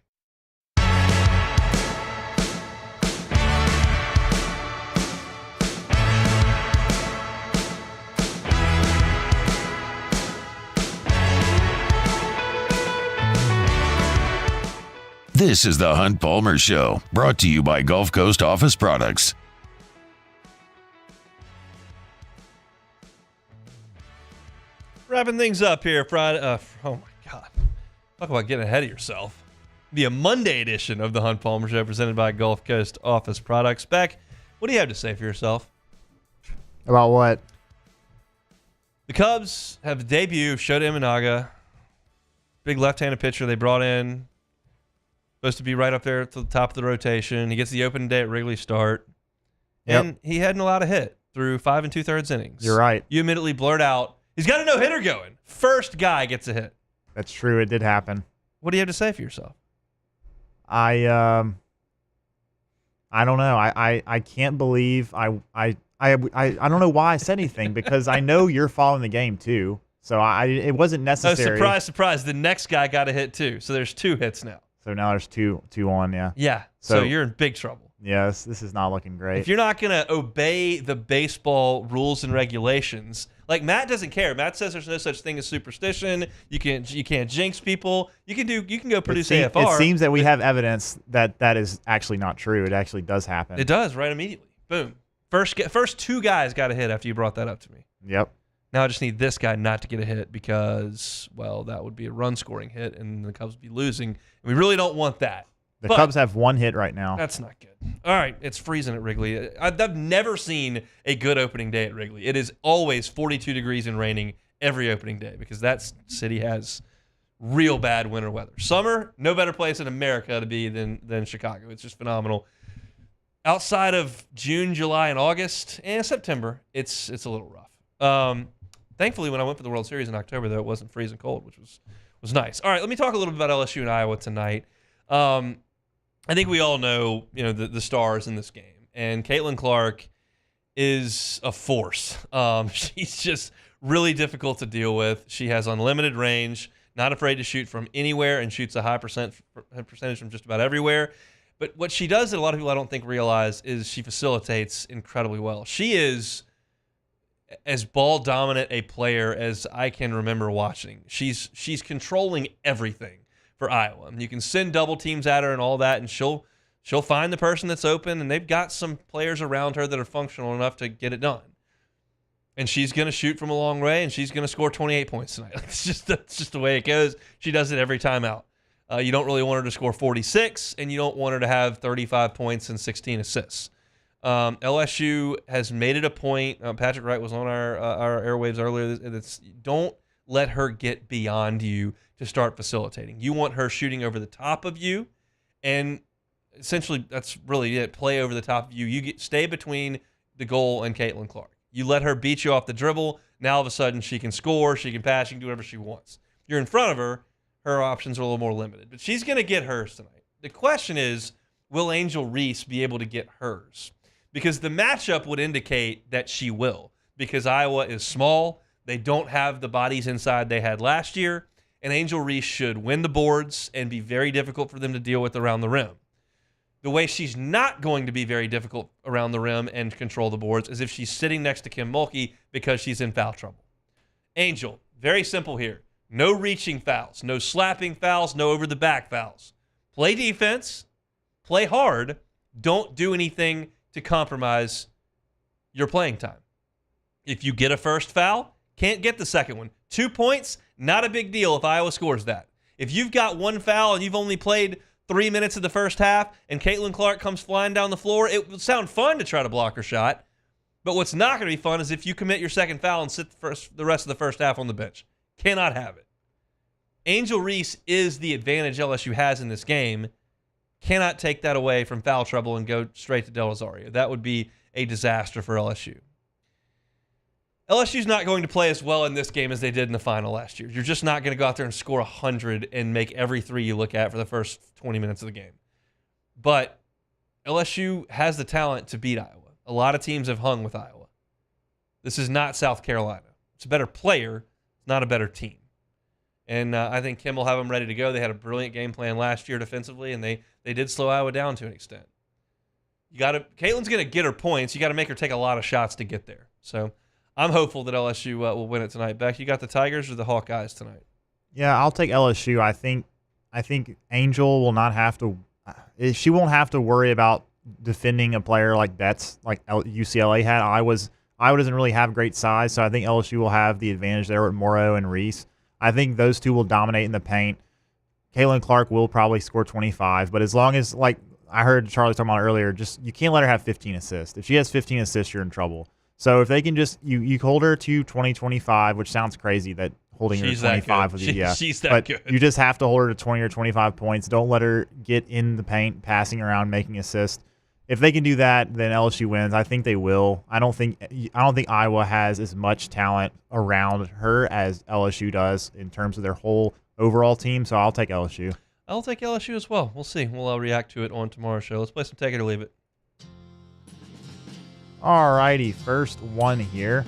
This is the Hunt Palmer Show, brought to you by Gulf Coast Office Products. Wrapping things up here Friday. Oh my God. Talk about getting ahead of yourself. Be a Monday edition of the Hunt Palmer Show presented by Gulf Coast Office Products. Beck, what do you have to say for yourself? About what? The Cubs have a debut of Shota Imanaga. Big left-handed pitcher they brought in. Supposed to be right up there at the top of the rotation. He gets the opening day at Wrigley start. Yep. And he hadn't allowed a hit through 5 2/3 innings. You're right. You immediately blurt out, he's got a no-hitter going. First guy gets a hit. That's true. It did happen. What do you have to say for yourself? I don't know. I can't believe I don't know why I said anything because I know you're following the game too. So it wasn't necessary. Oh, surprise, surprise. The next guy got a hit too. So there's 2 hits now. So now there's two on, yeah. Yeah. So you're in big trouble. Yes, this is not looking great. If you're not going to obey the baseball rules and regulations, like Matt doesn't care. Matt says there's no such thing as superstition. You can't jinx people. You can go produce AFR. It seems that we have evidence that is actually not true. It actually does happen. It does right immediately. Boom. First 2 guys got a hit after you brought that up to me. Yep. Now I just need this guy not to get a hit because, well, that would be a run-scoring hit, and the Cubs would be losing. And we really don't want that. The Cubs have 1 hit right now. That's not good. All right, it's freezing at Wrigley. I've never seen a good opening day at Wrigley. It is always 42 degrees and raining every opening day because that city has real bad winter weather. Summer, no better place in America to be than Chicago. It's just phenomenal. Outside of June, July, and August, and September, it's a little rough. Thankfully, when I went for the World Series in October, though, it wasn't freezing cold, which was nice. All right, let me talk a little bit about LSU and Iowa tonight. I think we all know, the stars in this game, and Caitlin Clark is a force. She's just really difficult to deal with. She has unlimited range, not afraid to shoot from anywhere, and shoots a high percentage from just about everywhere. But what she does that a lot of people I don't think realize is she facilitates incredibly well. She is as ball dominant a player as I can remember watching. She's controlling everything for Iowa. You can send double teams at her and all that, and she'll find the person that's open, and they've got some players around her that are functional enough to get it done. And she's going to shoot from a long way, and she's going to score 28 points tonight. That's just the way it goes. She does it every time out. You don't really want her to score 46, and you don't want her to have 35 points and 16 assists. LSU has made it a point. Patrick Wright was on our airwaves earlier. Don't let her get beyond you to start facilitating. You want her shooting over the top of you, and essentially that's really it. Play over the top of you. Stay between the goal and Caitlin Clark. You let her beat you off the dribble. Now all of a sudden she can score, she can pass, she can do whatever she wants. You're in front of her. Her options are a little more limited, but she's going to get hers tonight. The question is, will Angel Reese be able to get hers? Because the matchup would indicate that she will, because Iowa is small. They don't have the bodies inside they had last year, and Angel Reese should win the boards and be very difficult for them to deal with around the rim. The way she's not going to be very difficult around the rim and control the boards is if she's sitting next to Kim Mulkey because she's in foul trouble. Angel, very simple here. No reaching fouls, no slapping fouls, no over-the-back fouls. Play defense, play hard, don't do anything to compromise your playing time. If you get a first foul, can't get the second one. 2 points, not a big deal if Iowa scores that. If you've got one foul and you've only played 3 minutes of the first half and Caitlin Clark comes flying down the floor, it would sound fun to try to block her shot. But what's not going to be fun is if you commit your second foul and sit the rest of the first half on the bench. Cannot have it. Angel Reese is the advantage LSU has in this game. Cannot take that away from foul trouble and go straight to Del Rosario. That would be a disaster for LSU. LSU's not going to play as well in this game as they did in the final last year. You're just not going to go out there and score 100 and make every three you look at for the first 20 minutes of the game. But LSU has the talent to beat Iowa. A lot of teams have hung with Iowa. This is not South Carolina. It's a better player, not a better team. And I think Kim will have them ready to go. They had a brilliant game plan last year defensively, and they did slow Iowa down to an extent. Caitlin's going to get her points. You got to make her take a lot of shots to get there. So I'm hopeful that LSU will win it tonight. Beck, you got the Tigers or the Hawkeyes tonight? Yeah, I'll take LSU. I think Angel will not have to. She won't have to worry about defending a player like Betts, like UCLA had. Iowa doesn't really have great size, so I think LSU will have the advantage there with Morrow and Reese. I think those two will dominate in the paint. Caitlin Clark will probably score 25, but as long as, like I heard Charlie talking about earlier, just you can't let her have 15 assists. If she has 15 assists, you're in trouble. So if they can just you hold her to 20, 25, which sounds crazy that holding her to 25 with you, yeah. She's that but good. You just have to hold her to 20 or 25 points. Don't let her get in the paint, passing around, making assists. If they can do that, then LSU wins. I think they will. I don't think Iowa has as much talent around her as LSU does in terms of their whole overall team. So I'll take LSU. I'll take LSU as well. We'll see. We'll react to it on tomorrow's show. Let's play some Take It or Leave It. All righty, first one here.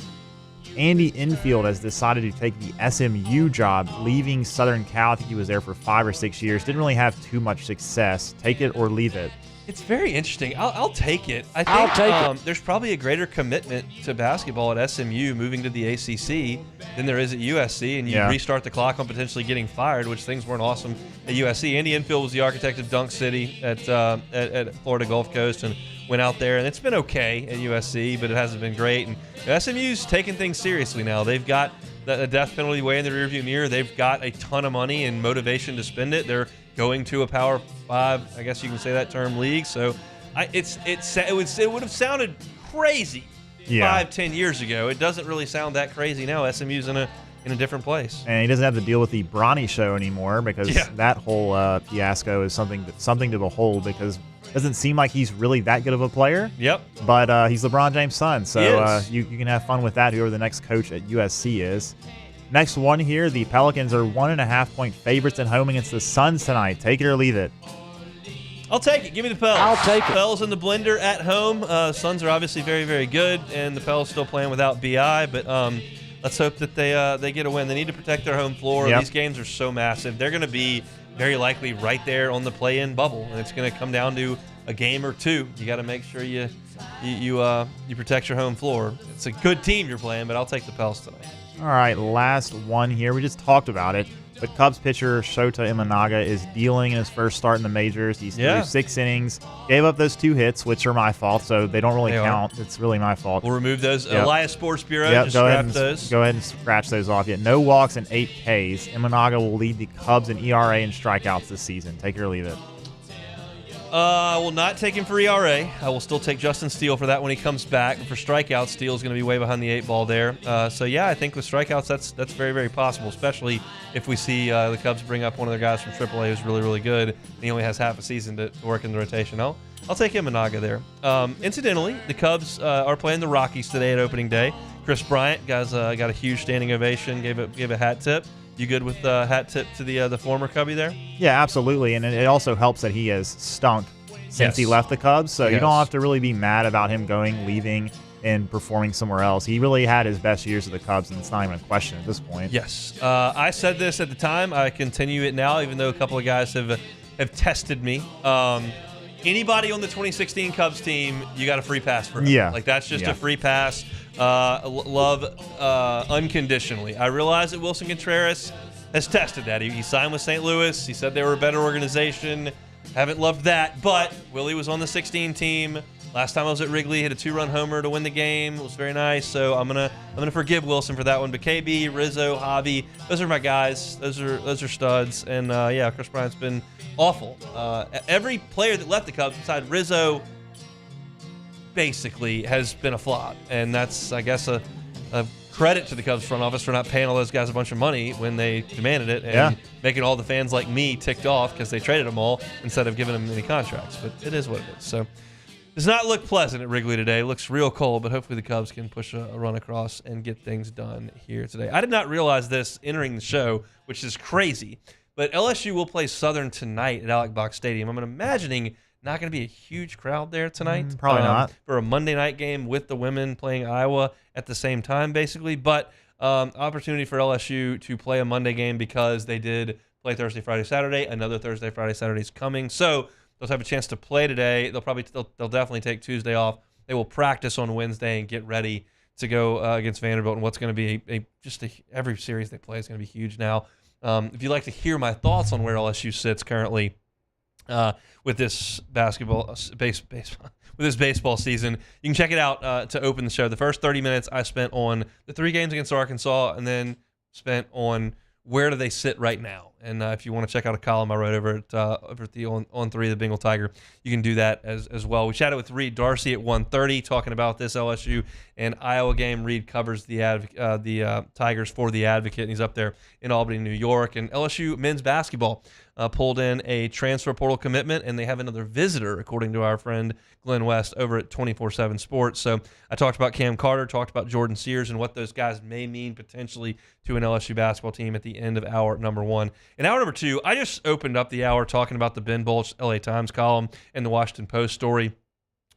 Andy Enfield has decided to take the SMU job, leaving Southern Cal. I think he was there for 5 or 6 years. Didn't really have too much success. Take it or leave it. It's very interesting. I'll take it. I think there's probably a greater commitment to basketball at SMU moving to the ACC than there is at USC, and you restart the clock on potentially getting fired, which things weren't awesome at USC. Andy Enfield was the architect of Dunk City at Florida Gulf Coast and went out there, and it's been okay at USC, but it hasn't been great. And SMU's taking things seriously now. They've got the death penalty way in the rearview mirror. They've got a ton of money and motivation to spend it. They're going to a Power 5, I guess you can say that term, league. So it would have sounded crazy 5-10 years ago. It doesn't really sound that crazy now. SMU's in a different place. And he doesn't have to deal with the Bronny show anymore because that whole fiasco is something to behold because it doesn't seem like he's really that good of a player. Yep. But he's LeBron James' son, so you can have fun with that, whoever the next coach at USC is. Next one here, the Pelicans are 1.5-point favorites at home against the Suns tonight. Take it or leave it. I'll take it. Give me the Pels. I'll take it. Pels in the blender at home. Suns are obviously very, very good, and the Pels still playing without BI, but let's hope that they get a win. They need to protect their home floor. Yep. These games are so massive. They're going to be very likely right there on the play-in bubble, and it's going to come down to a game or two. You got to make sure you protect your home floor. It's a good team you're playing, but I'll take the Pels tonight. All right, last one here. We just talked about it, but Cubs pitcher Shota Imanaga is dealing in his first start in the majors. He's through 6 innings, gave up those 2 hits, which are my fault, so they don't really count. It's really my fault. We'll remove those. Yep. Elias Sports Bureau, just go scrap those. Go ahead and scratch those off. No walks and 8 Ks. Imanaga will lead the Cubs in ERA and strikeouts this season. Take it or leave it. I will not take him for ERA. I will still take Justin Steele for that when he comes back. For strikeouts, Steele is going to be way behind the 8 ball there. I think with strikeouts, that's very, very possible, especially if we see the Cubs bring up one of their guys from AAA who's really, really good, and he only has half a season to work in the rotation. I'll take Imanaga there. Incidentally, the Cubs are playing the Rockies today at opening day. Chris Bryant got a huge standing ovation, gave a hat tip. You good with the hat tip to the former Cubby there? Yeah, absolutely. And it also helps that he has stunk since he left the Cubs. So you don't have to really be mad about him leaving, and performing somewhere else. He really had his best years of the Cubs, and it's not even a question at this point. Yes. I said this at the time. I continue it now, even though a couple of guys have tested me. anybody on the 2016 Cubs team, you got a free pass for. Yeah. Like, that's just Yeah. a free pass. Love unconditionally. I realize that Wilson Contreras has tested that. He signed with St. Louis. He said they were a better organization. Haven't loved that, but Willie was on the 16 team. Last time I was at Wrigley, hit a 2-run homer to win the game. It was very nice. So I'm gonna forgive Wilson for that one. But KB, Rizzo, Javi, those are my guys. Those are studs. And yeah, Chris Bryant's been awful. Every player that left the Cubs, besides Rizzo, basically has been a flop. And that's, I guess, a credit to the Cubs front office for not paying all those guys a bunch of money when they demanded it, and making all the fans like me ticked off because they traded them all instead of giving them any contracts. But it is what it is. So does not look pleasant at Wrigley today. It looks real cold, but hopefully the Cubs can push a run across and get things done here today. I did not realize this entering the show, which is crazy, but LSU will play Southern tonight at Alec Box Stadium. I'm imagining not going to be a huge crowd there tonight. Probably not. For a Monday night game with the women playing Iowa at the same time, basically. But opportunity for LSU to play a Monday game because they did play Thursday, Friday, Saturday. Another Thursday, Friday, Saturday is coming. So they'll have a chance to play today. They'll definitely take Tuesday off. They will practice on Wednesday and get ready to go against Vanderbilt and what's going to be every series they play is going to be huge now. If you'd like to hear my thoughts on where LSU sits currently with this baseball season, you can check it out to open the show. The first 30 minutes I spent on the 3 games against Arkansas, and then spent on where do they sit right now. And if you want to check out a column I wrote over at the on 3 of the Bengal Tiger, you can do that as well. We chatted with Reed Darcy at 1:30 talking about this LSU and Iowa game. Reed covers the Tigers for The Advocate, and he's up there in Albany, New York. And LSU men's basketball pulled in a transfer portal commitment, and they have another visitor, according to our friend Glenn West over at 24/7 Sports. So I talked about Cam Carter, talked about Jordan Sears, and what those guys may mean potentially to an LSU basketball team at the end of hour number 1. In hour number 2, I just opened up the hour talking about the Ben Bolch LA Times column and the Washington Post story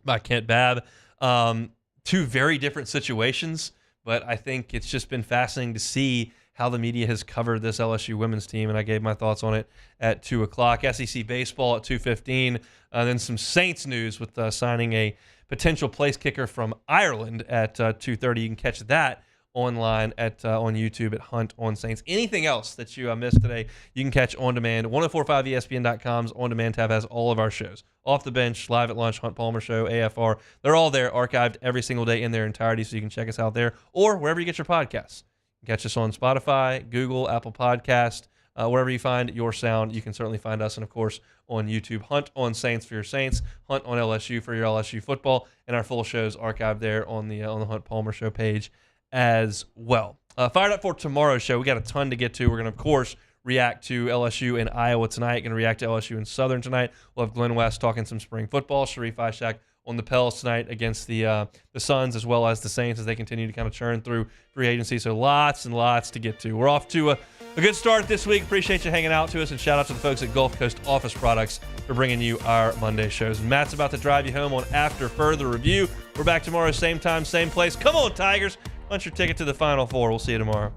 by Kent Babb. 2 very different situations, but I think it's just been fascinating to see how the media has covered this LSU women's team, and I gave my thoughts on it at 2 o'clock. SEC baseball at 2:15, then some Saints news with signing a potential place kicker from Ireland at 2:30. You can catch that online on YouTube at Hunt on Saints. Anything else that you missed today, you can catch on demand. 1045ESPN.com's on demand tab has all of our shows. Off the Bench, Live at Lunch, Hunt Palmer Show, AFR. They're all there, archived every single day in their entirety, so you can check us out there or wherever you get your podcasts. Catch us on Spotify, Google, Apple Podcast, wherever you find your sound. You can certainly find us, and of course on YouTube. Hunt on Saints for your Saints, Hunt on LSU for your LSU football, and our full shows archived there on the Hunt Palmer Show page as well. Fired up for tomorrow's show. We got a ton to get to. We're going to, of course, react to LSU and Iowa tonight. Going to react to LSU and Southern tonight. We'll have Glenn West talking some spring football. Sharif Ishak on the Pels tonight against the Suns, as well as the Saints, as they continue to kind of churn through free agency. So lots and lots to get to. We're off to a good start this week. Appreciate you hanging out to us, and shout out to the folks at Gulf Coast Office Products for bringing you our Monday shows. Matt's about to drive you home on After Further Review. We're back tomorrow, same time, same place. Come on, Tigers. Punch your ticket to the Final Four. We'll see you tomorrow.